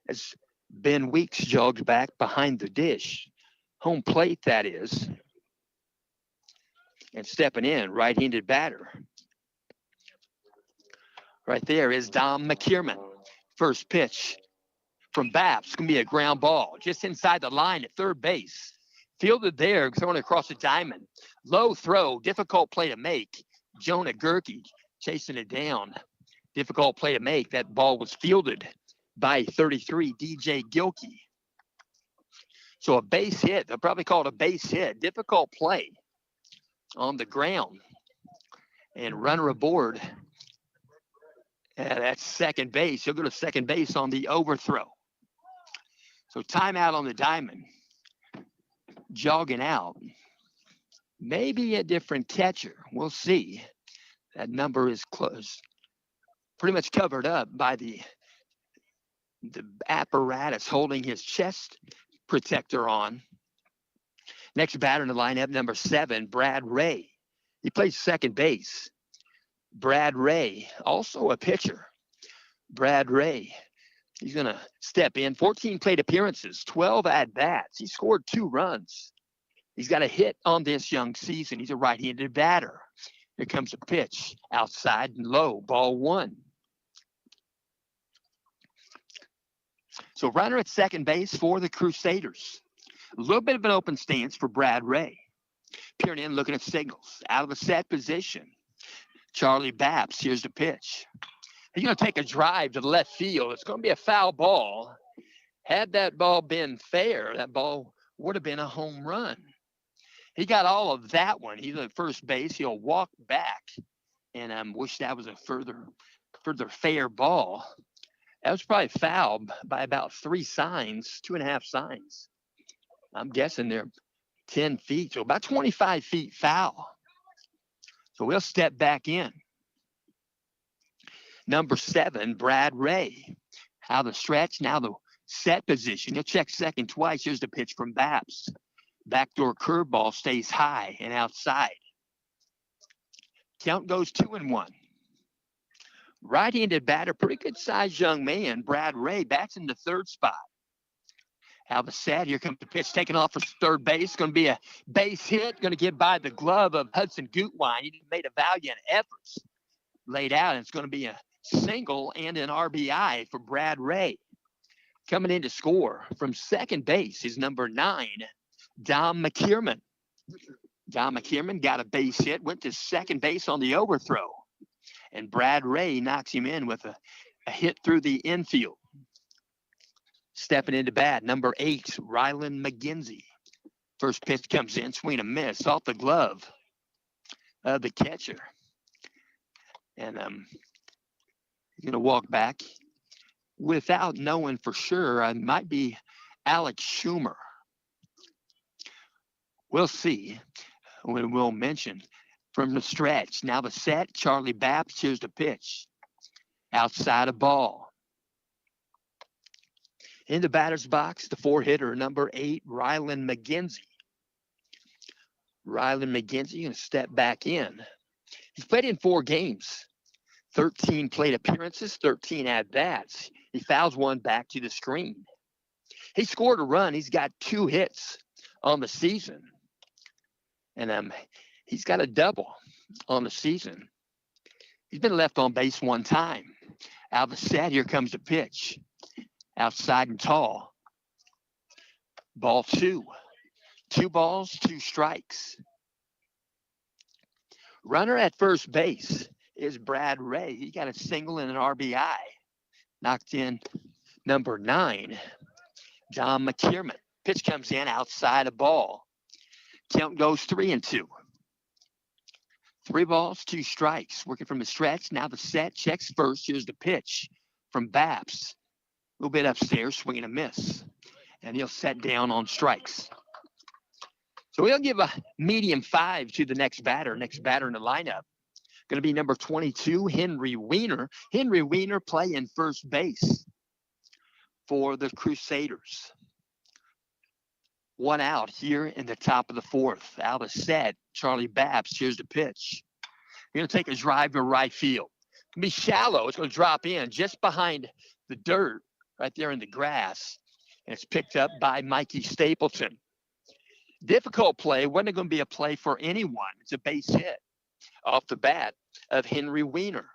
as Ben Weeks jogs back behind the dish. Home plate, that is. And stepping in, right-handed batter. Right there is Dom McKierman. First pitch from Babs. It's going to be a ground ball just inside the line at third base. Fielded there, throwing across the diamond. Low throw, difficult play to make. Jonah Gerke chasing it down. Difficult play to make. That ball was fielded by 33, DJ Gilkey. So a base hit. They'll probably call it a base hit. Difficult play on the ground. And runner aboard. That's second base. He'll go to second base on the overthrow. So timeout on the diamond. Jogging out. Maybe a different catcher. We'll see. That number is close. Pretty much covered up by the apparatus holding his chest protector on. Next batter in the lineup, number 7, Brad Ray. He plays second base. Brad Ray, also a pitcher. Brad Ray, he's going to step in. 14 plate appearances, 12 at-bats. He scored 2 runs. He's got a hit on this young season. He's a right-handed batter. Here comes a pitch, outside and low, ball 1. So runner at second base for the Crusaders. A little bit of an open stance for Brad Ray. Peering in, looking at signals. Out of a set position. Charlie Babs, here's the pitch. He's going to take a drive to the left field. It's going to be a foul ball. Had that ball been fair, that ball would have been a home run. He got all of that one. He's at first base. He'll walk back. And I wish that was a further fair ball. That was probably foul by about 3 signs, 2.5 signs. I'm guessing they're 10 feet, so about 25 feet foul. So we'll step back in. Number 7, Brad Ray. Out of the stretch, now the set position. He'll check second twice. Here's the pitch from Babs. Backdoor curveball stays high and outside. Count goes 2-1. Right-handed batter, pretty good-sized young man. Brad Ray bats in the third spot. Out of the set, here comes the pitch taken off for third base. Going to be a base hit. Going to get by the glove of Hudson Gutwein. He made a valiant effort. Laid out, and it's going to be a single and an RBI for Brad Ray. Coming in to score from second base is number 9, Dom McKierman. Dom McKierman got a base hit, went to second base on the overthrow. And Brad Ray knocks him in with a hit through the infield. Stepping into bat, number 8, Rylan McGinsey. First pitch comes in, swing and miss off the glove of the catcher. And he's going to walk back without knowing for sure. It might be Alex Schumer. We'll see. We'll mention from the stretch. Now the set, Charlie Babs, here's the pitch. Outside a ball. In the batter's box, the 4-hitter, number 8, Rylan McGinsey. Rylan McGinsey going to step back in. He's played in 4 games, 13 plate appearances, 13 at-bats. He fouls one back to the screen. He scored a run. He's got 2 hits on the season. And he's got a double on the season. He's been left on base 1 time. Out of the set, here comes the pitch. Outside and tall. Ball 2. 2 balls, 2 strikes. Runner at first base is Brad Ray. He got a single and an RBI. Knocked in number 9, John McKierman. Pitch comes in outside a ball. Count goes 3-2. 3 balls, 2 strikes. Working from the stretch. Now the set. Checks first. Here's the pitch from Babs. A little bit upstairs, swinging a miss. And he'll set down on strikes. So we'll give a medium 5 to the next batter. Next batter in the lineup. Going to be number 22, Henry Weiner. Henry Weiner playing first base for the Crusaders. 1 out here in the top of the 4th. Out of set, Charlie Babs. Here's the pitch. He's going to take a drive to right field. It's going to be shallow. It's going to drop in just behind the dirt right there in the grass. And it's picked up by Mikey Stapleton. Difficult play. Wasn't going to be a play for anyone. It's a base hit off the bat of Henry Weiner.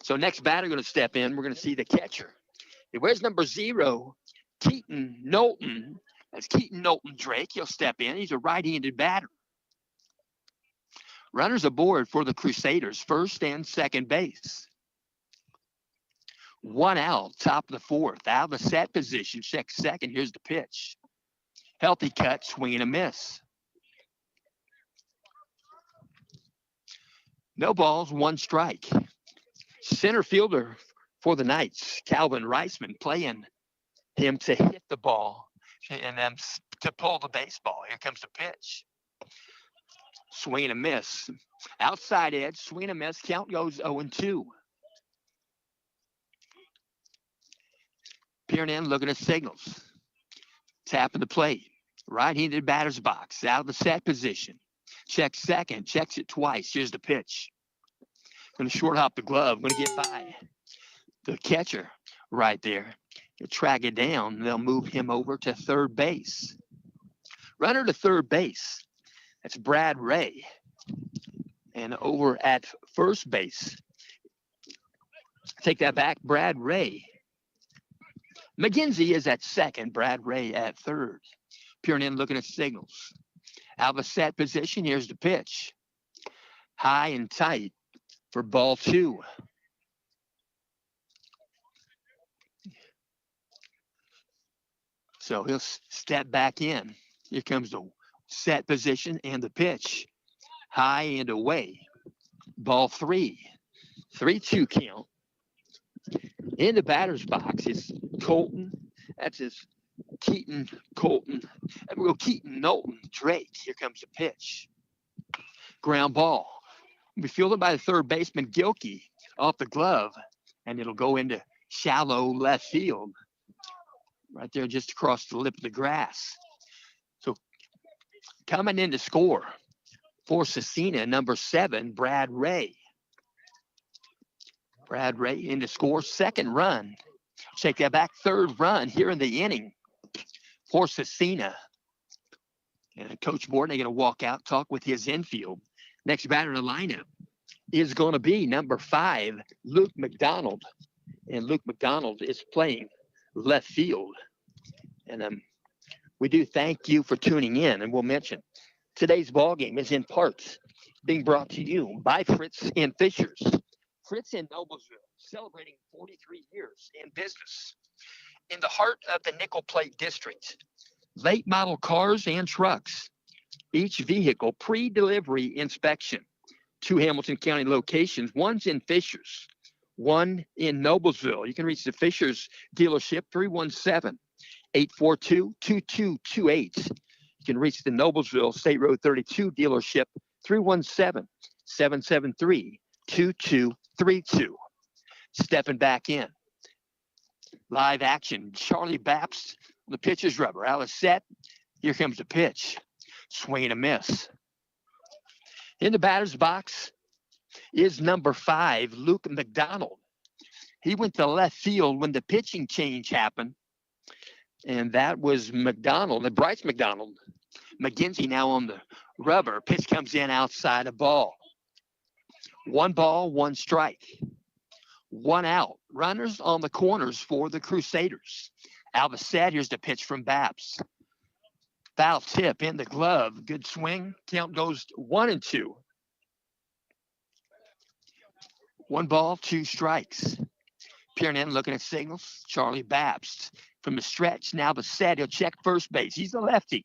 So next batter going to step in. We're going to see the catcher. Where's number 0? Keaton Knowlton. That's Keaton Knowlton Drake. He'll step in. He's a right-handed batter. Runners aboard for the Crusaders, first and second base. 1 out, top of the 4th. Out of the set position, check second. Here's the pitch. Healthy cut, swing and a miss. No balls, 1 strike. Center fielder for the Knights, Calvin Reisman, playing him to hit the ball and then to pull the baseball. Here comes the pitch. Swing and a miss. Outside edge, swing and a miss. Count goes 0-2. Peering in, looking at signals. Tapping the plate. Right-handed batter's box. Out of the set position. Checks second. Checks it twice. Here's the pitch. Going to short hop the glove. Going to get by the catcher right there. He'll track it down. They'll move him over to third base. Runner to third base. That's Brad Ray. And over at first base. Take that back. Brad Ray. McGinsey is at second. Brad Ray at third. Peering in, looking at signals. Out of a set position, here's the pitch. High and tight for ball 2. So he'll step back in. Here comes the set position and the pitch. High and away. Ball 3. 3-2 count. In the batter's box is Colton. That's his Keaton Colton. And we'll go Keaton Knowlton Drake. Here comes the pitch. Ground ball. We fielded by the third baseman Gilkey off the glove, and it'll go into shallow left field. Right there just across the lip of the grass. So coming in to score for Scenia, number 7, Brad Ray. Brad Ray in to score, second run. Take that back, third run here in the inning for Scenia. And Coach Borden going to walk out, talk with his infield. Next batter in the lineup is going to be number 5, Luke McDonald. And Luke McDonald is playing left field. And we do thank you for tuning in. And we'll mention today's ball game is in parts being brought to you by Fritz and Fishers. Fritz in Noblesville, celebrating 43 years in business. In the heart of the Nickel Plate District, late model cars and trucks. Each vehicle pre-delivery inspection. 2 Hamilton County locations. One's in Fishers, one in Noblesville. You can reach the Fishers dealership, 317-842-2228. You can reach the Noblesville State Road 32 dealership, 317-773-2232. Stepping back in. Live action. Charlie Babs on the pitcher's rubber. Alice set. Here comes the pitch. Swing and a miss. In the batter's box is number 5, Luke McDonald. He went to left field when the pitching change happened. And that was McDonald, and Bryce McDonald. McGinsey now on the rubber. Pitch comes in outside a ball. 1 ball, 1 strike. 1 out. Runners on the corners for the Crusaders. Alva set. Here's the pitch from Babs. Foul tip in the glove. Good swing. Count goes 1-2. 1 ball, 2 strikes. Peering in, looking at signals. Charlie Babst from the stretch. Now the set. He'll check first base. He's a lefty.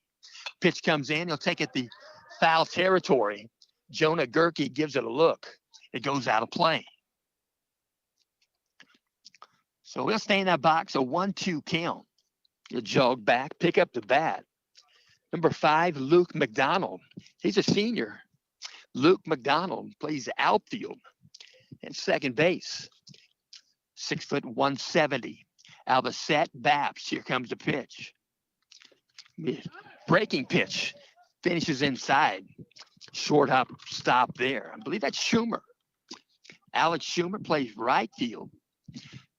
Pitch comes in. He'll take it the foul territory. Jonah Gerke gives it a look. It goes out of play. So he'll stay in that box. A 1-2 count. He'll jog back, pick up the bat. Number 5, Luke McDonald. He's a senior. Luke McDonald plays outfield and second base. 6 foot 170. Out of the set, Babs. Here comes the pitch. Breaking pitch. Finishes inside. Short hop stop there. I believe that's Schumer. Alex Schumer plays right field.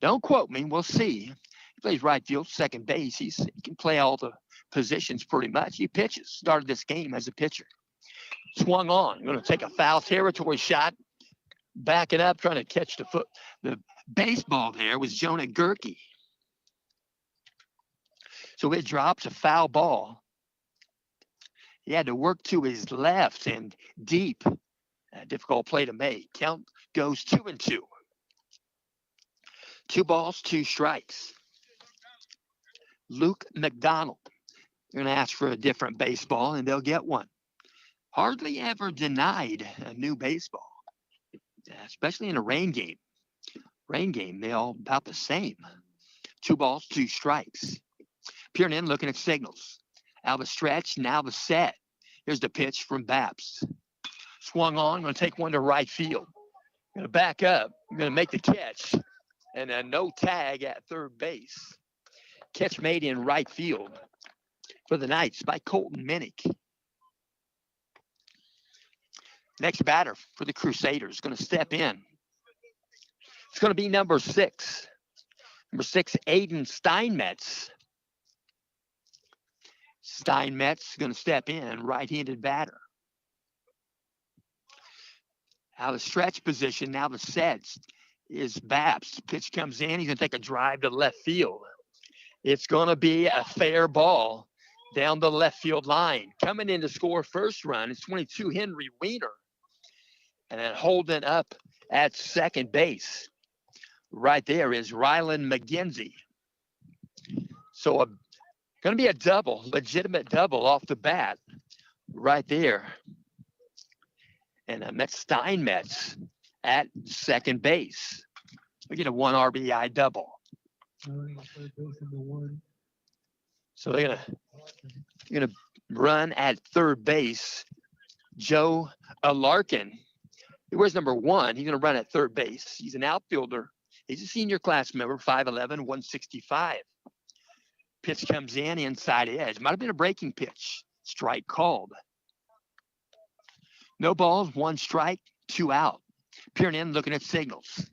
Don't quote me. We'll see. He plays right field, second base. He can play all the positions pretty much. He pitches. Started this game as a pitcher. Swung on. Going to take a foul territory shot. Backing up, trying to catch the baseball there was Jonah Gerke. So it drops a foul ball. He had to work to his left and deep. A difficult play to make. Count goes 2-2. 2 balls, 2 strikes. Luke McDonald. They're going to ask for a different baseball, and they'll get one. Hardly ever denied a new baseball, especially in a rain game. Rain game, they all about the same. 2 balls, 2 strikes. Peering in, looking at signals. Out of the stretch, now the set. Here's the pitch from Babs. Swung on, going to take one to right field. Going to back up, going to make the catch. And a no tag at third base. Catch made in right field for the Knights by Colton Minnick. Next batter for the Crusaders, going to step in. It's going to be number 6. Number 6, Aiden Steinmetz. Steinmetz going to step in, right-handed batter. Out of stretch position, now the sets is Babs. Pitch comes in, he's going to take a drive to left field. It's going to be a fair ball down the left field line. Coming in to score first run is 22 Henry Weiner. And then holding up at second base. Right there is Rylan McGinsey. So going to be a double, legitimate double off the bat. Right there. And that's Steinmetz at second base. We get a 1 RBI double. So they're gonna run at third base. Joe Alarkin. He wears number 1. He's gonna run at third base. He's an outfielder. He's a senior class member, 5'11", 165. Pitch comes in inside edge. Might have been a breaking pitch. Strike called. No balls, 1 strike, 2 out. Peering in, looking at signals.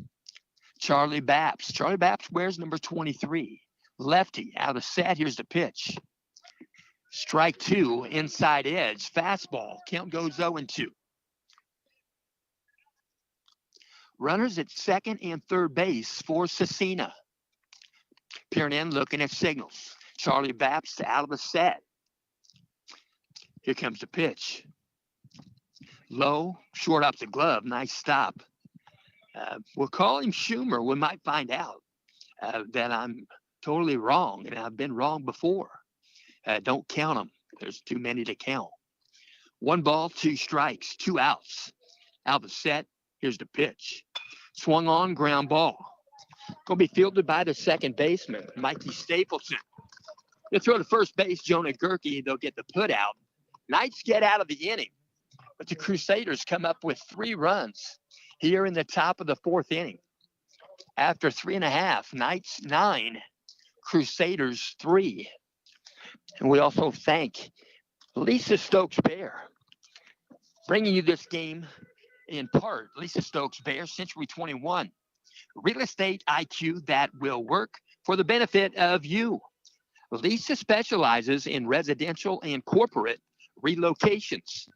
Charlie Babs. Charlie Babs wears number 23. Lefty, out of the set. Here's the pitch. Strike 2, inside edge. Fastball. Count goes 0-2. Runners at second and third base for Scenia. Peering in, looking at signals. Charlie Babs out of the set. Here comes the pitch. Low, short up the glove. Nice stop. We'll call him Schumer. We might find out that I'm totally wrong, and I've been wrong before. Don't count them. There's too many to count. 1 ball, 2 strikes, 2 outs. Out the set. Here's the pitch. Swung on, ground ball. Going to be fielded by the second baseman, Mikey Stapleton. They'll throw to first base, Jonah Gerke. They'll get the put out. Knights get out of the inning, but the Crusaders come up with 3 runs here in the top of the 4th inning. After 3.5, Knights 9, Crusaders 3. And we also thank Lisa Stokes-Bear bringing you this game in part. Lisa Stokes-Bear, Century 21. Real estate IQ that will work for the benefit of you. Lisa specializes in residential and corporate relocations.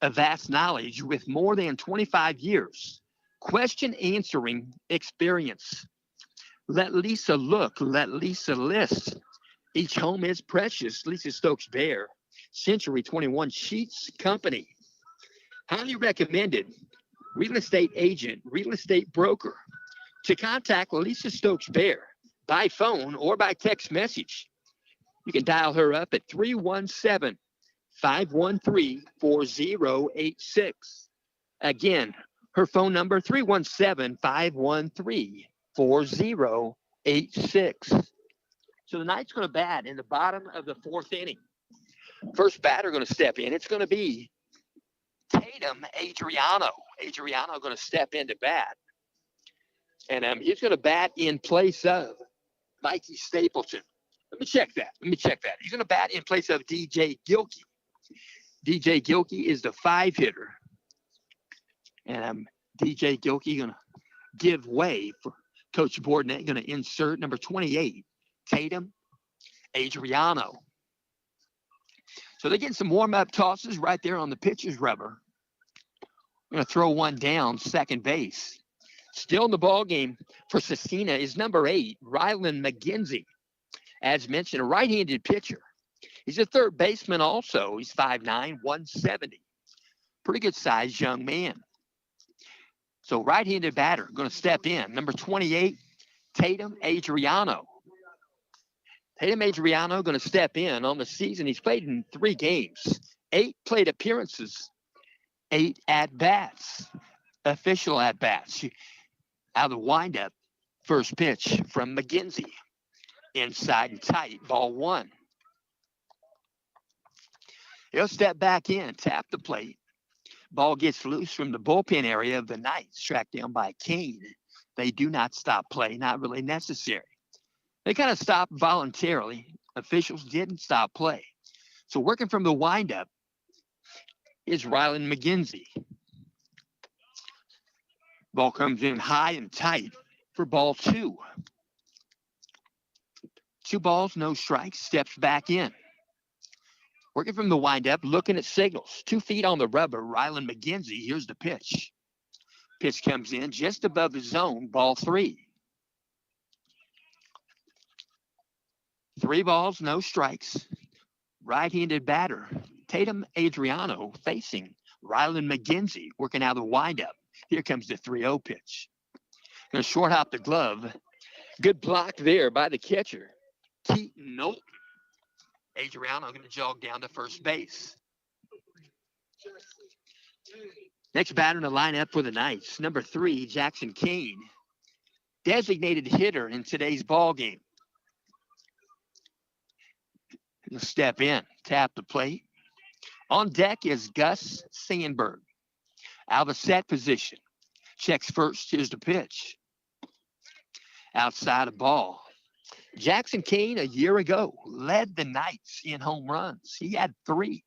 A vast knowledge with more than 25 years. Question answering experience. Let Lisa look. Let Lisa list. Each home is precious. Lisa Stokes-Bear, Century 21 Sheets Company. Highly recommended real estate agent, real estate broker. To contact Lisa Stokes Bear by phone or by text message, you can dial her up at 317-513-4086. Again, her phone number, 317-513-4086. So the Knights going to bat in the bottom of the fourth inning. First batter going to step in. It's going to be Tatum Adriano. Adriano going to step in to bat. And he's going to bat in place of Mikey Stapleton. Let me check that. He's going to bat in place of DJ Gilkey. DJ Gilkey is the 5 hitter. And DJ Gilkey going to give way for Coach Bourdonnais, going to insert number 28, Tatum Adriano. So they're getting some warm-up tosses right there on the pitcher's rubber. We're going to throw one down, second base. Still in the ball game for Scenia is number 8, Rylan McGinsey. As mentioned, a right-handed pitcher. He's a third baseman also. He's 5'9", 170. Pretty good sized young man. So right-handed batter going to step in. Number 28, Tatum Adriano. Tatum Adriano going to step in on the season. He's played in 3 games, 8 plate appearances, 8 at-bats, official at-bats. Out of the windup, first pitch from McGinsey. Inside and tight, ball 1. He'll step back in, tap the plate. Ball gets loose from the bullpen area of the Knights, tracked down by Kane. They do not stop play, not really necessary. They kind of stopped voluntarily. Officials didn't stop play. So working from the windup is Rylan McGinsey. Ball comes in high and tight for ball 2. 2 balls, no strikes, steps back in. Working from the windup, looking at signals. 2 feet on the rubber, Rylan McGinsey. Here's the pitch. Pitch comes in just above the zone, ball 3. 3 balls, no strikes. Right-handed batter, Tatum Adriano facing Rylan McGinsey, working out of the windup. Here comes the 3-0 pitch. Going to short hop the glove. Good block there by the catcher, Keaton Knowlton. Adriano going to jog down to first base. Next batter in the lineup for the Knights, number 3, Jackson Kane. Designated hitter in today's ball game. He'll step in, tap the plate. On deck is Gus Sandberg. Out of a set position. Checks first. Here's the pitch. Outside of ball. Jackson Kane, a year ago, led the Knights in home runs. He had 3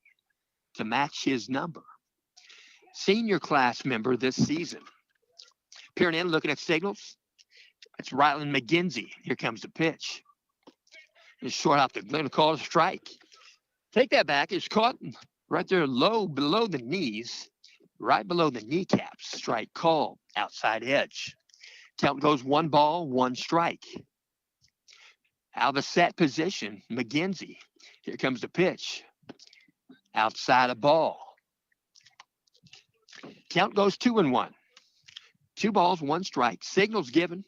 to match his number. Senior class member this season. Peering in, looking at signals. It's Rylan McGinsey. Here comes the pitch. It's short off the going to call a strike. Take that back. It's caught right there low below the knees, right below the kneecaps. Strike called. Outside edge. Count goes 1 ball, 1 strike. Out of a set position, McGinsey. Here comes the pitch. Outside of ball. Count goes 2-1. 2 balls, 1 strike. Signals given.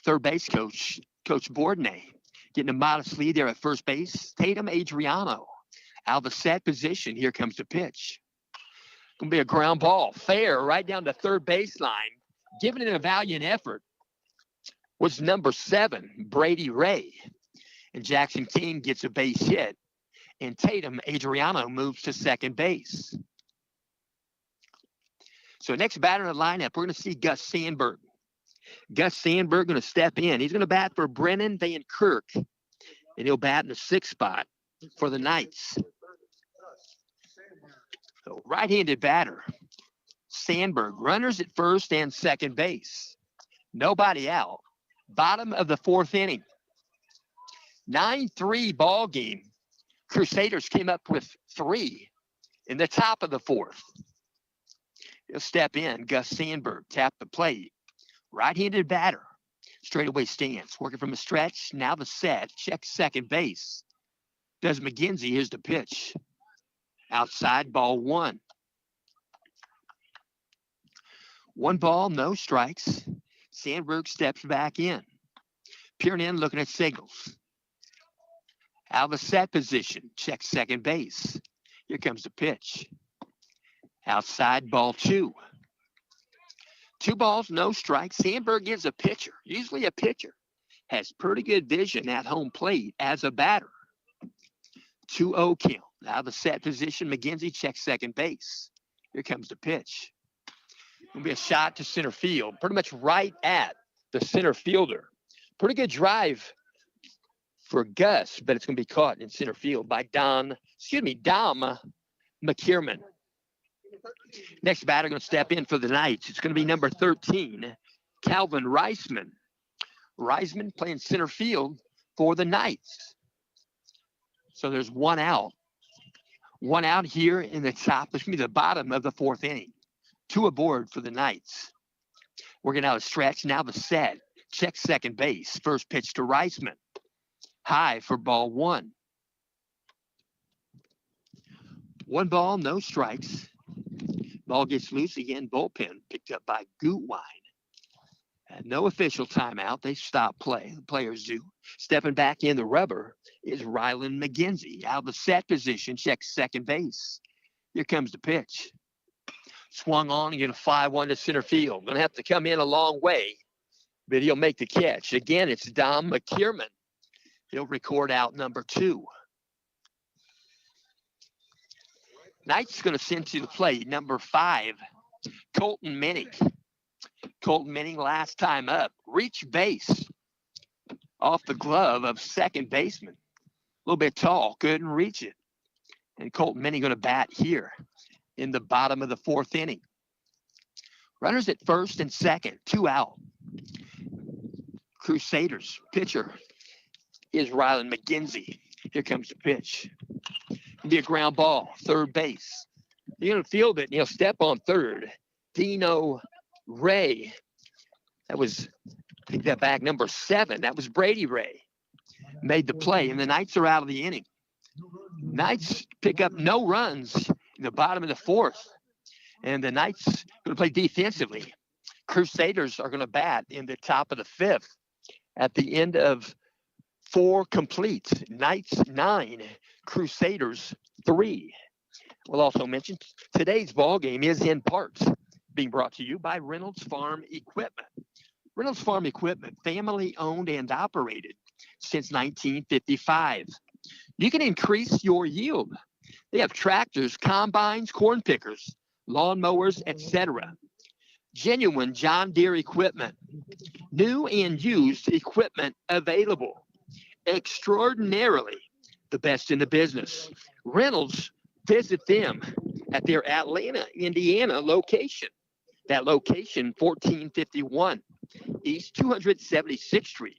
Third base coach, Coach Bourdonnais, getting a modest lead there at first base. Tatum Adriano out of a set position. Here comes the pitch. Going to be a ground ball. Fair right down the third baseline. Giving it a valiant effort was number 7, Brady Ray. And Jackson King gets a base hit. And Tatum Adriano moves to second base. So next batter in the lineup, we're going to see Gus Sandberg. Gus Sandberg going to step in. He's going to bat for Brennan Van Kirk. And he'll bat in the 6th spot for the Knights. So right-handed batter, Sandberg. Runners at first and second base. Nobody out. Bottom of the 4th inning. 9-3 ball game. Crusaders came up with 3 in the top of the 4th. He'll step in. Gus Sandberg, tap the plate. Right-handed batter. Straightaway stance. Working from a stretch. Now the set. Check second base. Does McGinsey. Here's the pitch. Outside, ball 1. 1 ball, no strikes. Sandberg steps back in. Peering in, looking at signals. Out of the set position, checks second base. Here comes the pitch. Outside, ball 2. 2 balls, no strikes. Sandberg is a pitcher. Usually a pitcher has pretty good vision at home plate as a batter. 2-0 count. Out of the set position, McGinty checks second base. Here comes the pitch. It'll be a shot to center field, pretty much right at the center fielder. Pretty good drive for Gus, but it's going to be caught in center field by Dom McKierman. Next batter going to step in for the Knights. It's going to be number 13, Calvin Reisman. Reisman playing center field for the Knights. So there's 1 out. 1 out here in the top. It's going to be the bottom of the 4th inning. 2 aboard for the Knights. Working out a stretch. Now the set. Check second base. First pitch to Reisman. High for ball 1. 1 ball, no strikes. Ball gets loose again. Bullpen picked up by Gutwein. No official timeout. They stop play. The players do. Stepping back in the rubber is Ryland McGinty. Out of the set position. Checks second base. Here comes the pitch. Swung on and going to fly 1 to center field. Going to have to come in a long way, but he'll make the catch. Again, it's Dom McKierman. He'll record out number 2. Knight's going to send to the plate number 5, Colton Minnick. Colton Minnick last time up. Reach base off the glove of second baseman. A little bit tall, couldn't reach it. And Colton Minnick going to bat here in the bottom of the 4th inning. Runners at first and second, 2 out. Crusaders pitcher is Ryland McGinty. Here comes the pitch. It'll be a ground ball, third base. You're going to field it, and he'll step on third. Dino Ray. Take that back, number 7. That was Brady Ray. Made the play, and the Knights are out of the inning. Knights pick up no runs in the bottom of the 4th. And the Knights going to play defensively. Crusaders are going to bat in the top of the 5th. At the end of 4 complete. Knights 9, Crusaders 3. We'll also mention today's ball game is in part being brought to you by Reynolds Farm Equipment. Reynolds Farm Equipment, family owned and operated since 1955. You can increase your yield. They have tractors, combines, corn pickers, lawn mowers, etc. Genuine John Deere equipment. New and used equipment available. Extraordinarily the best in the business. Reynolds, visit them at their Atlanta, Indiana location. That location, 1451 East 276th Street.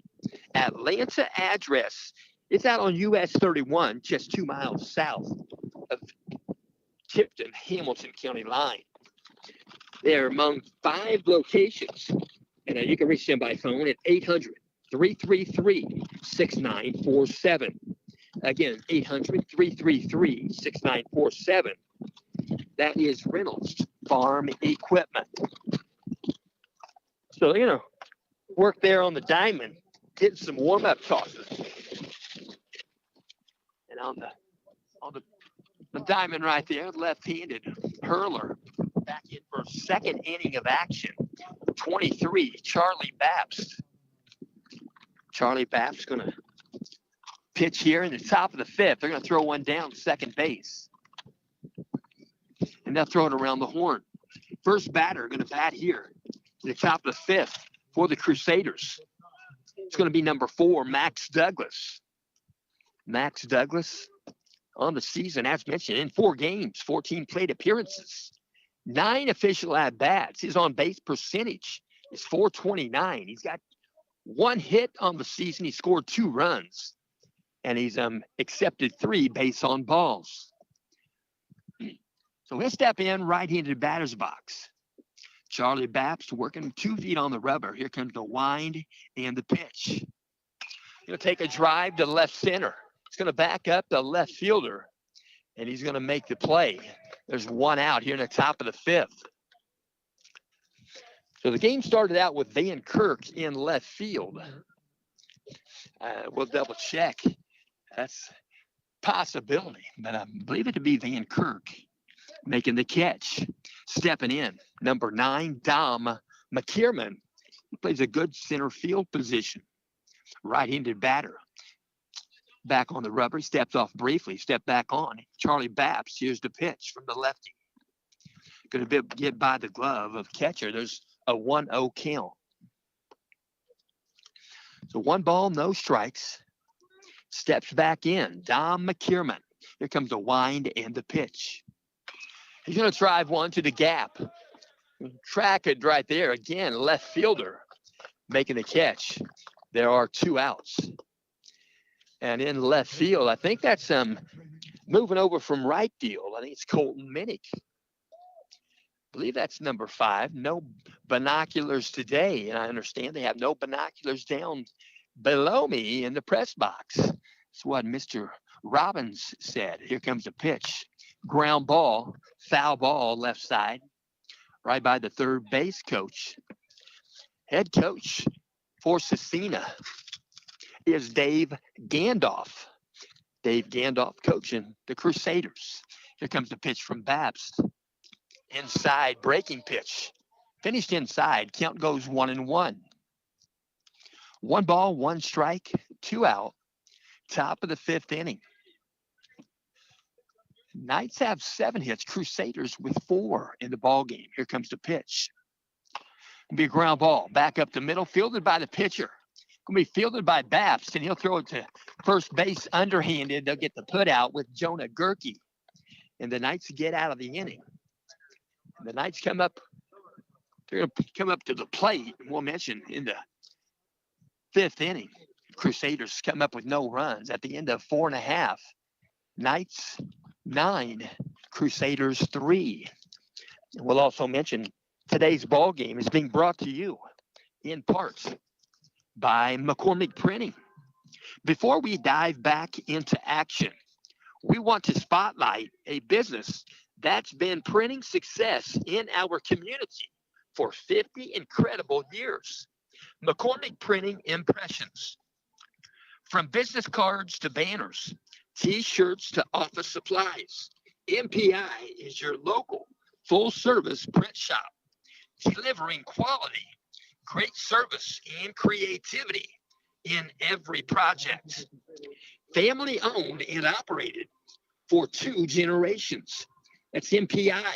Atlanta address. It's out on US 31, just 2 miles south of Tipton, Hamilton County line. They're among 5 locations. And you can reach them by phone at 800-333-6947. Again, 800-333-6947. That is Reynolds Farm Equipment. So, work there on the diamond, getting some warm-up tosses. And on the diamond right there, left-handed hurler back in for second inning of action. 23, Charlie Babst. Charlie Babst going to pitch here in the top of the 5th. They're going to throw one down second base. And they'll throw it around the horn. First batter going to bat here in the top of the 5th for the Crusaders. It's going to be number 4, Max Douglas. Max Douglas on the season, as mentioned, in 4 games, 14 plate appearances, 9 official at-bats. His on-base percentage is .429. He's got 1 hit on the season. He scored 2 runs, and he's accepted 3 base on balls. So he'll step in right-handed batter's box. Charlie Babst working 2 feet on the rubber. Here comes the wind and the pitch. He'll take a drive to left center. He's going to back up the left fielder, and he's going to make the play. There's 1 out here in the top of the 5th. So the game started out with Van Kirk in left field. We'll double check. That's possibility, but I believe it to be Van Kirk making the catch. Stepping in, number 9, Dom McKierman. He plays a good center field position. Right-handed batter. Back on the rubber, steps off briefly, step back on. Charlie Baps, here's the pitch from the lefty. Going to get by the glove of catcher. There's a 1-0 count. So 1 ball, no strikes. Steps back in, Dom McKierman. Here comes the wind and the pitch. He's going to drive one to the gap. Track it right there. Again, left fielder making the catch. There are 2 outs. And in left field, I think that's moving over from right field. I think it's Colton Minnick. I believe that's number 5. No binoculars today. And I understand they have no binoculars down below me in the press box. That's what Mr. Robbins said. Here comes the pitch. Ground ball, foul ball, left side, right by the third base coach. Head coach for Scenia is Dave Gandolf. Dave Gandolf coaching the Crusaders. Here comes the pitch from Babst. Inside breaking pitch. Finished inside. Count goes 1-1. 1 ball, 1 strike, 2 out. Top of the 5th inning. Knights have 7 hits. Crusaders with 4 in the ball game. Here comes the pitch. It'll be a ground ball. Back up the middle. Fielded by the pitcher. Going to be fielded by Babst, and he'll throw it to first base underhanded. They'll get the put out with Jonah Gerke. And the Knights get out of the inning. And the Knights come up. They're going to come up to the plate. We'll mention in the 5th inning, Crusaders come up with no runs at the end of 4.5. Knights 9, Crusaders 3. And we'll also mention today's ball game is being brought to you in parts by McCormick Printing. Before we dive back into action, we want to spotlight a business that's been printing success in our community for 50 incredible years. McCormick Printing Impressions. From business cards to banners, T-shirts to office supplies, MPI is your local full-service print shop, delivering quality, great service, and creativity in every project. Family owned and operated for 2 generations. That's MPI.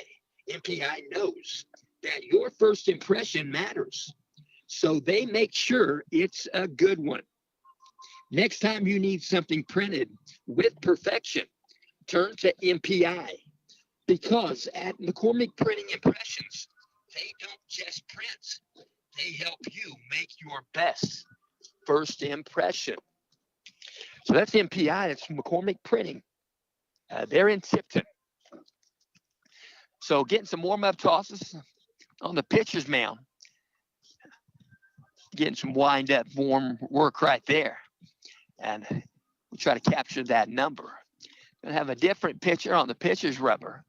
MPI knows that your first impression matters, so they make sure it's a good one. Next time you need something printed with perfection, turn to MPI, because at McCormick Printing Impressions, they don't just print, they help you make your best first impression. So that's MPI, that's McCormick Printing. They're in Tipton. So getting some warm-up tosses on the pitcher's mound. Getting some wind-up warm work right there. And we'll try to capture that number. Going to have a different pitcher on the pitcher's rubber.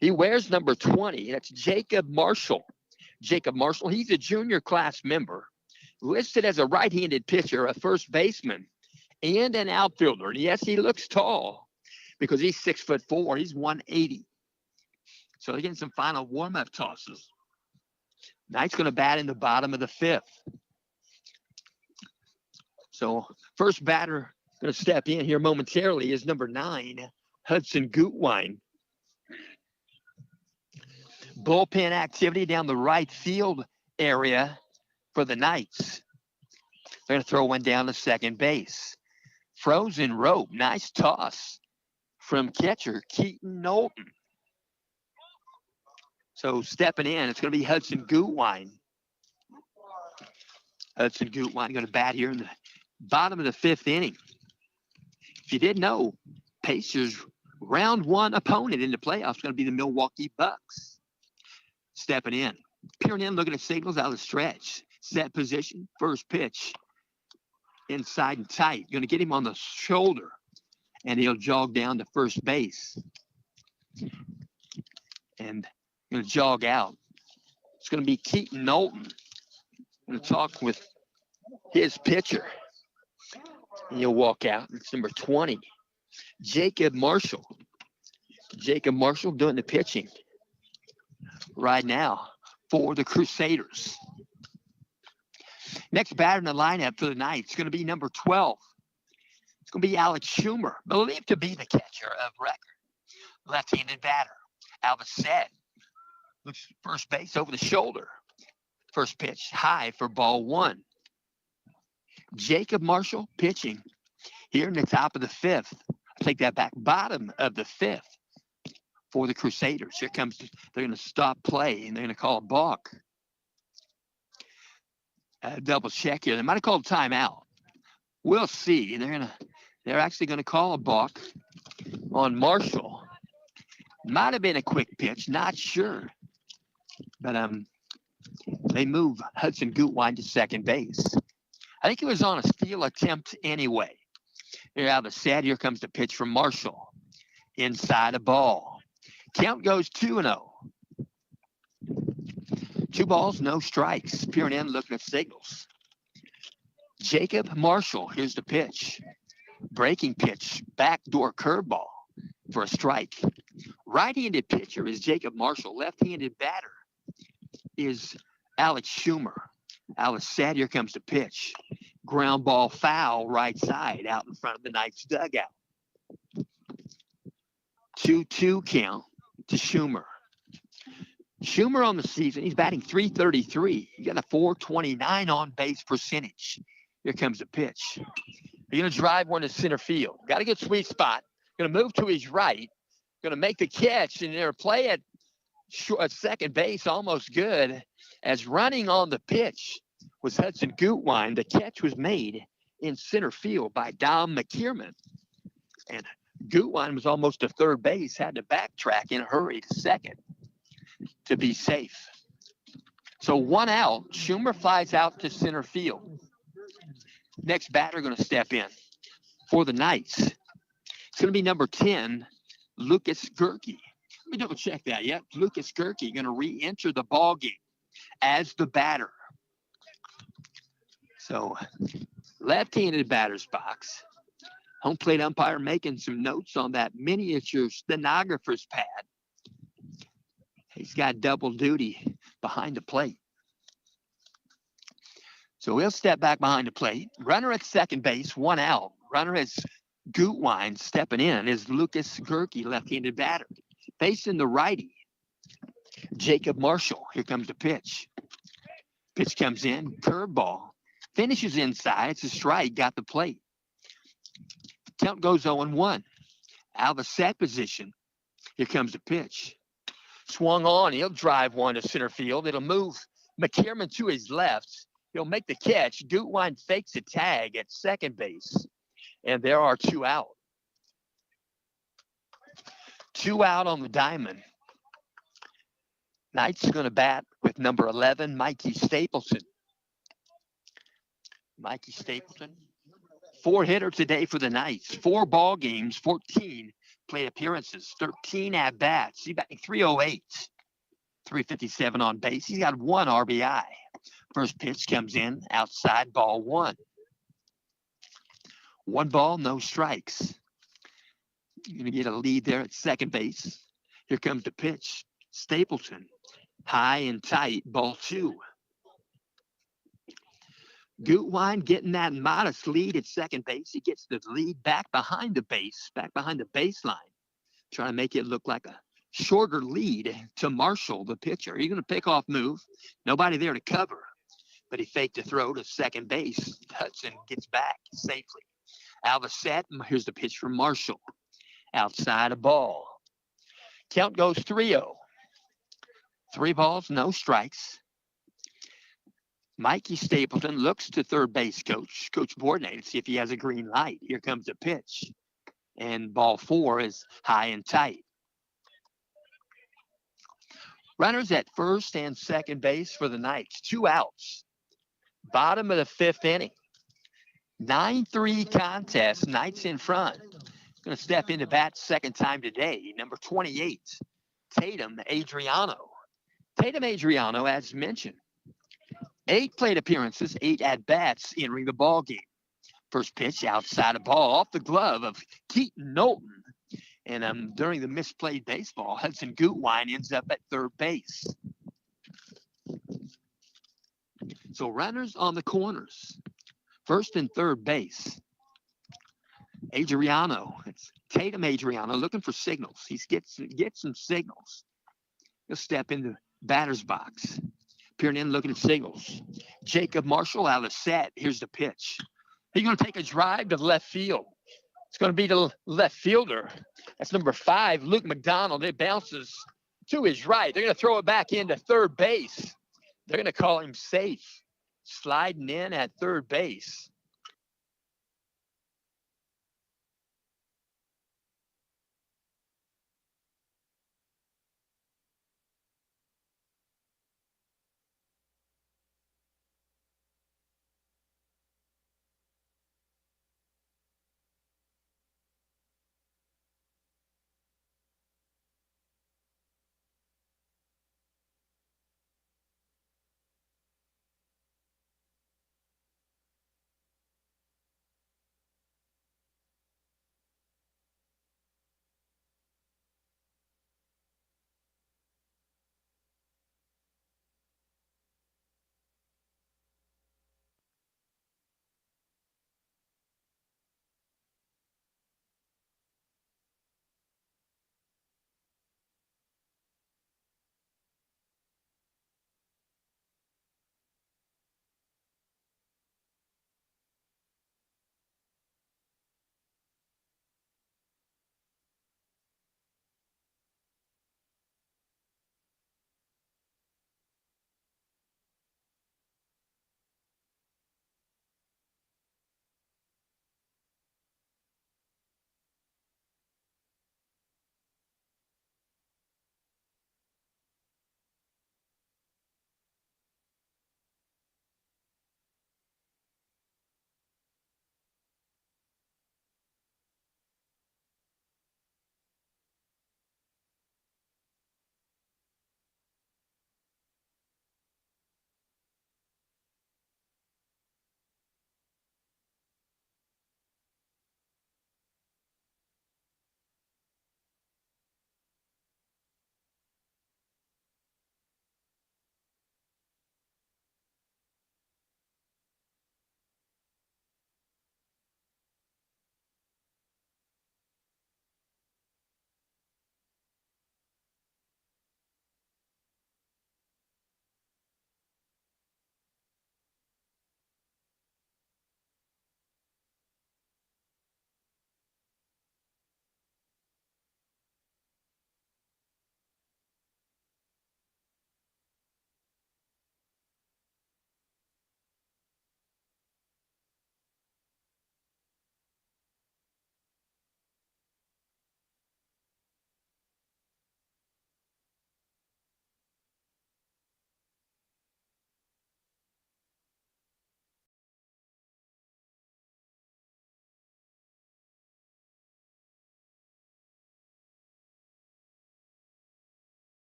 He wears number 20. That's Jacob Marshall. Jacob Marshall, he's a junior class member, listed as a right-handed pitcher, a first baseman, and an outfielder. And yes, he looks tall because he's 6'4". He's 180. So they're getting some final warm-up tosses. Knight's going to bat in the bottom of the 5th. So first batter going to step in here momentarily is number 9, Hudson Gutwein. Bullpen activity down the right field area for the Knights. They're going to throw one down to second base. Frozen rope, nice toss from catcher Keaton Knowlton. So stepping in, it's going to be Hudson Gutwein. Hudson Gutwein going to bat here in the bottom of the 5th inning. If you didn't know, Pacers' round 1 opponent in the playoffs is going to be the Milwaukee Bucks. Stepping in, peering in, looking at signals out of the stretch. Set position, first pitch. Inside and tight. Going to get him on the shoulder, and he'll jog down to first base. And going to jog out. It's going to be Keaton Knowlton. I'm going to talk with his pitcher. And he'll walk out. It's number 20, Jacob Marshall. Jacob Marshall doing the pitching right now for the Crusaders. Next batter in the lineup for the night is going to be number 12. It's going to be Alex Schumer, believed to be the catcher of record. Left-handed batter. Albacet looks first base over the shoulder. First pitch high for ball one. Jacob Marshall pitching here in the top of the fifth. I'll take that back. Bottom of the fifth for the Crusaders. Here comes, they're going to stop play, and they're going to call a balk. Double check here. They might have called timeout. We'll see. They're actually going to call a balk on Marshall. Might have been a quick pitch, not sure. But they move Hudson Gutwein to second base. I think it was on a steal attempt anyway. Here out of the set. Here comes the pitch from Marshall. Inside a ball. Count goes 2-0. 2 balls, no strikes. Peering in, looking at signals. Jacob Marshall, here's the pitch. Breaking pitch, backdoor curveball for a strike. Right-handed pitcher is Jacob Marshall. Left-handed batter is Alex Schumer. Alice said, here comes the pitch. Ground ball foul right side out in front of the Knights dugout. 2-2 count to Schumer. Schumer on the season, he's batting .333. He got a .429 on base percentage. Here comes the pitch. He's going to drive one to center field. Got a good sweet spot. Going to move to his right. Going to make the catch, and they're play at second base, almost good. As running on the pitch was Hudson Gutwein. The catch was made in center field by Dom McKierman. And Gutwein was almost to third base, had to backtrack in a hurry to second to be safe. So 1 out. Schumer flies out to center field. Next batter going to step in for the Knights. It's going to be number 10, Lucas Gerke. Let me double check that. Yep, Lucas Gerke going to re-enter the ball game as the batter. So left-handed batter's box. Home plate umpire making some notes on that miniature stenographer's pad. He's got double duty behind the plate. So he'll step back behind the plate. Runner at second base, 1 out. Runner is Gutwein. Stepping in is Lucas Gerke, left-handed batter. Facing the righty, Jacob Marshall. Here comes the pitch. Pitch comes in, curveball. Finishes inside. It's a strike, got the plate. Count goes 0-1. Out of the set position. Here comes the pitch. Swung on. He'll drive one to center field. It'll move McKierman to his left. He'll make the catch. Gutwein fakes a tag at second base. And there are 2 out. 2 out on the diamond. Knights are going to bat with number 11, Mikey Stapleton. Mikey Stapleton, 4-hitter today for the Knights. 4 ball games, 14 plate appearances, 13 at-bats. He's batting .308, .357 on base. He's got 1 RBI. First pitch comes in, outside, ball 1. 1 ball, no strikes. You're going to get a lead there at second base. Here comes the pitch. Stapleton, high and tight, ball 2. Gutwein getting that modest lead at second base. He gets the lead back behind the base, back behind the baseline. Trying to make it look like a shorter lead to Marshall, the pitcher. He's going to pick off move. Nobody there to cover. But he faked a throw to second base. Hudson gets back safely. Out of the set, here's the pitch from Marshall. Outside a ball. Count goes 3-0. 3 balls, no strikes. Mikey Stapleton looks to third base coach, Coach Bourdonnais, to see if he has a green light. Here comes the pitch. And ball 4 is high and tight. Runners at first and second base for the Knights. 2 outs. Bottom of the 5th inning. 9-3 contest. Knights in front. Going to step into bat second time today. Number 28, Tatum Adriano. Tatum Adriano, as mentioned, 8 plate appearances, 8 at-bats entering the ball game. First pitch outside the ball off the glove of Keaton Knowlton. And during the misplayed baseball, Hudson Gutwine ends up at third base. So runners on the corners. First and third base. Adriano. It's Tatum Adriano looking for signals. He gets some signals. He'll step in the batter's box. Peering in, looking at signals. Jacob Marshall out of set. Here's the pitch. He's going to take a drive to left field. It's going to be the left fielder. That's number 5, Luke McDonald. It bounces to his right. They're going to throw it back into third base. They're going to call him safe. Sliding in at third base.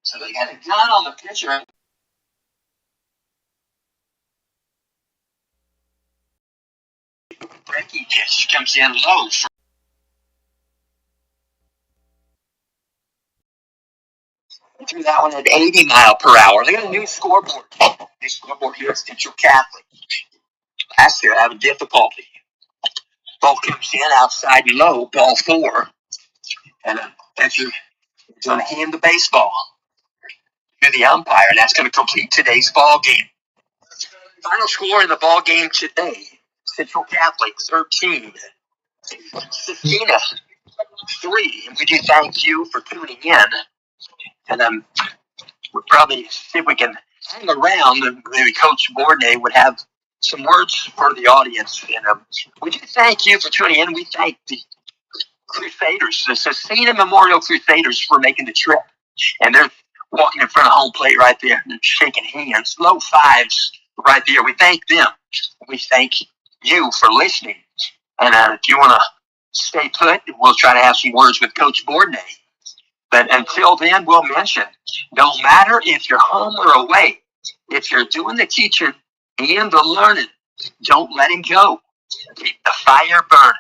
So they got a gun on the pitcher. Breaking pitch comes in low. Threw that one at 80 mile per hour. They got a new scoreboard. New scoreboard here at Central Catholic. Last year having difficulty. Ball comes in outside low, ball 4. And a pitcher is going to hand the baseball to the umpire, and that's going to complete today's ball game. Final score in the ball game today: Central Catholic 13, Scenia 3. And we do thank you for tuning in. And we'll probably see if we can hang around, and maybe Coach Bourdonnais would have some words for the audience. And we do thank you for tuning in. We thank the Crusaders, the Scenia Memorial Crusaders, for making the trip. And they're walking in front of home plate right there and shaking hands. Low fives right there. We thank them. We thank you for listening. And if you want to stay put, we'll try to have some words with Coach Bourdonnais. But until then, we'll mention, no matter if you're home or away, if you're doing the teaching and the learning, don't let him go. Keep the fire burning.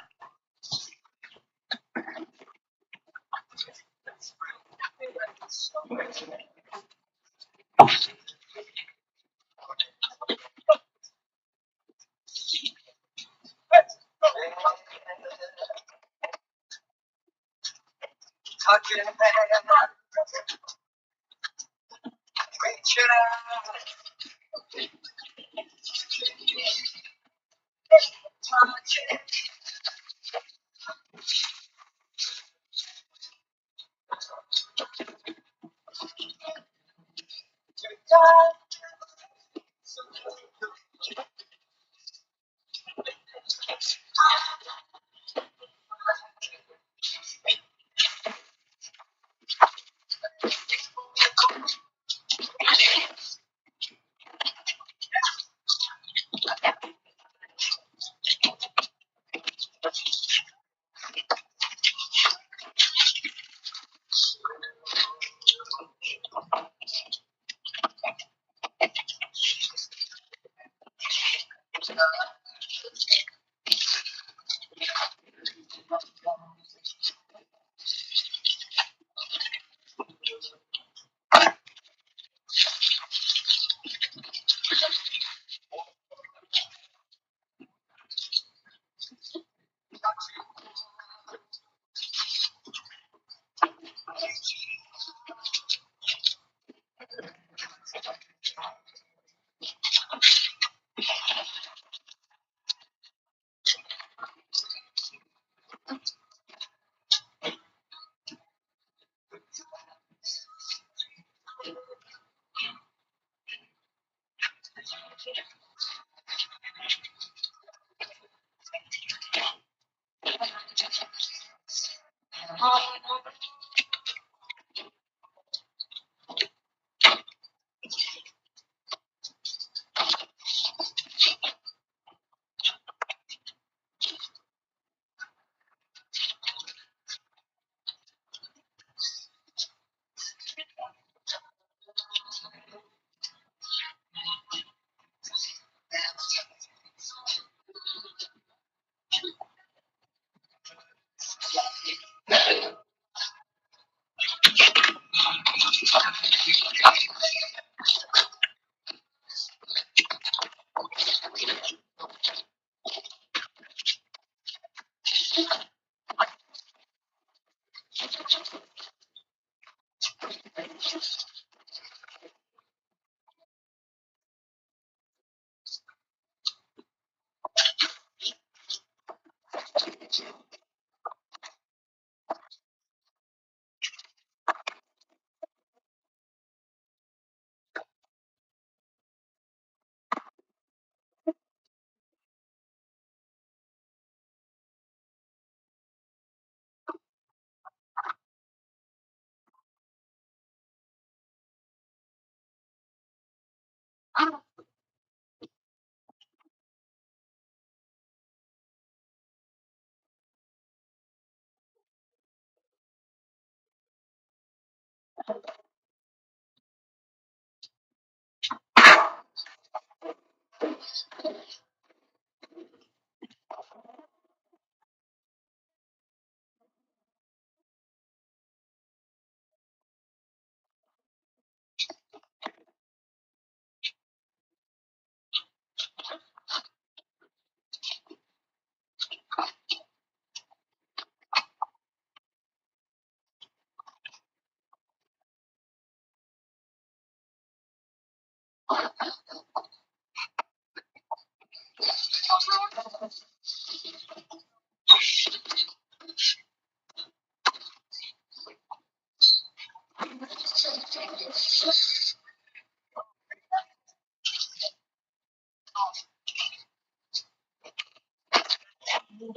For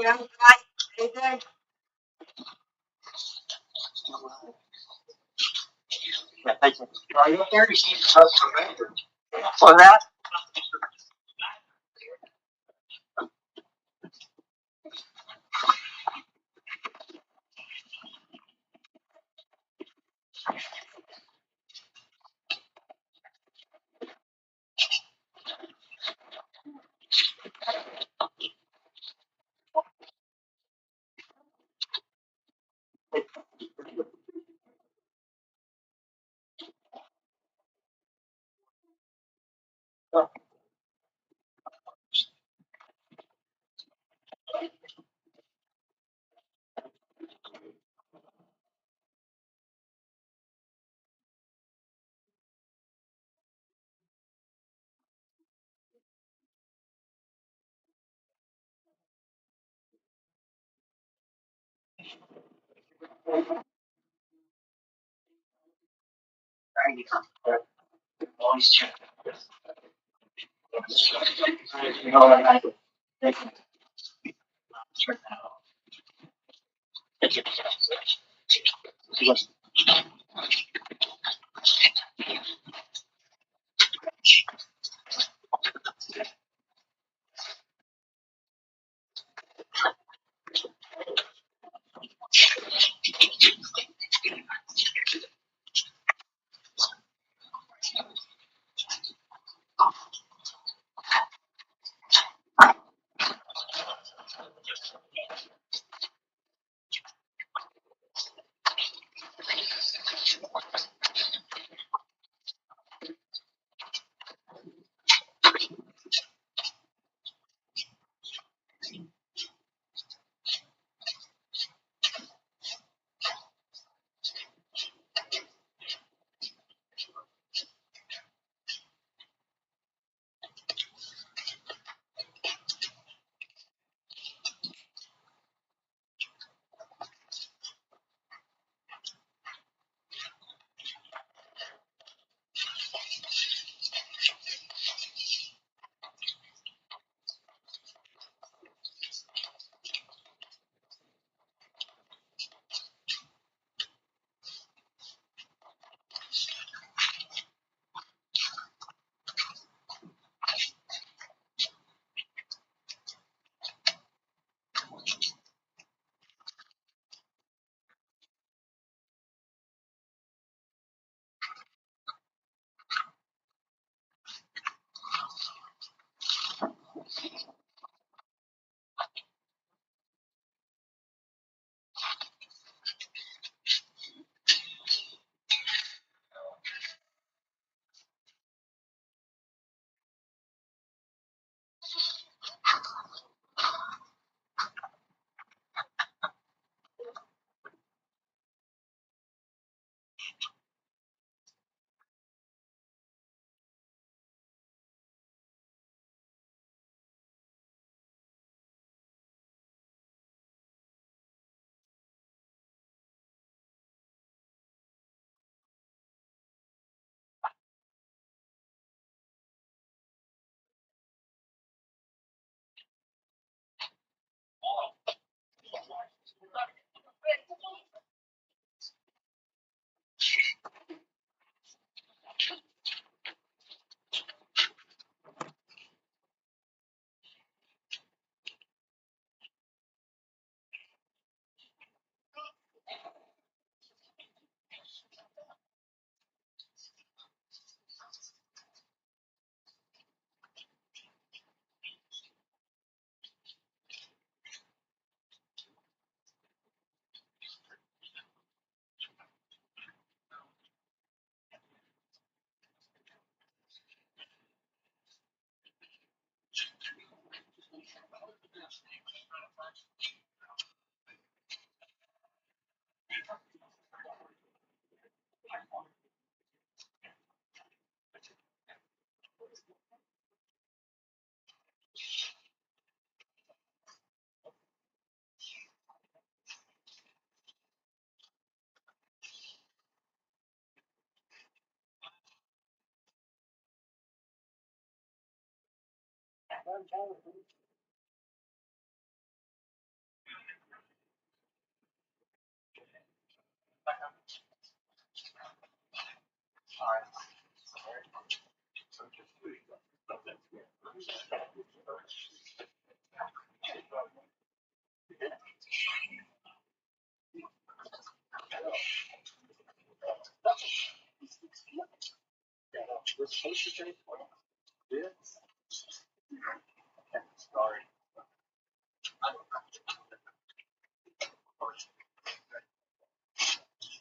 that,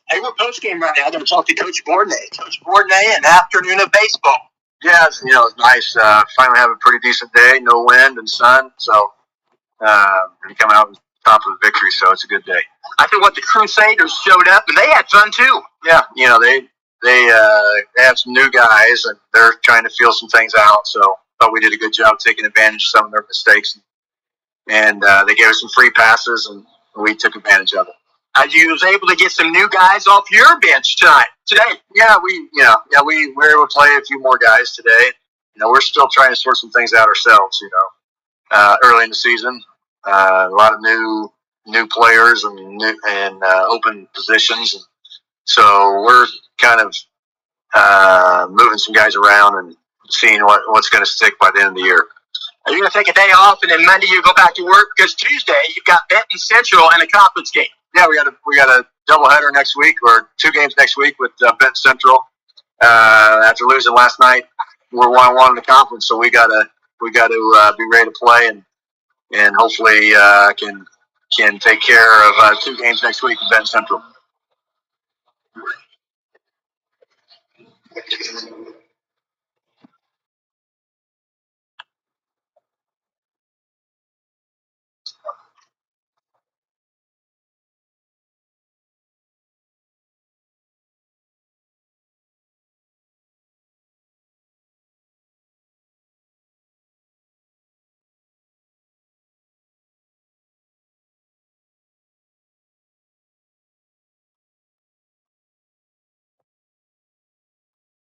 Hey, we're post-game right now. I'm going to talk to Coach Bourdonnais. Coach Bourdonnais, an afternoon of baseball. Yeah, it's nice. Finally have a pretty decent day. No wind and sun. So we come out on top of the victory. So it's a good day. I think the Crusaders showed up, and they had fun, too. Yeah, they have some new guys, and they're trying to feel some things out. So thought we did a good job taking advantage of some of their mistakes. And they gave us some free passes, and we took advantage of it. You was able to get some new guys off your bench today. Yeah, we were able to play a few more guys today. We're still trying to sort some things out ourselves. Early in the season, a lot of new players and open positions, and so we're kind of moving some guys around and seeing what's going to stick by the end of the year. Are you going to take a day off and then Monday you go back to work? Because Tuesday you've got Benton Central and a conference game. Yeah, we got a doubleheader next week, or 2 games next week with Benton Central. After losing last night, we're 1-1 in the conference, so we got to be ready to play and hopefully can take care of 2 games next week with Benton Central.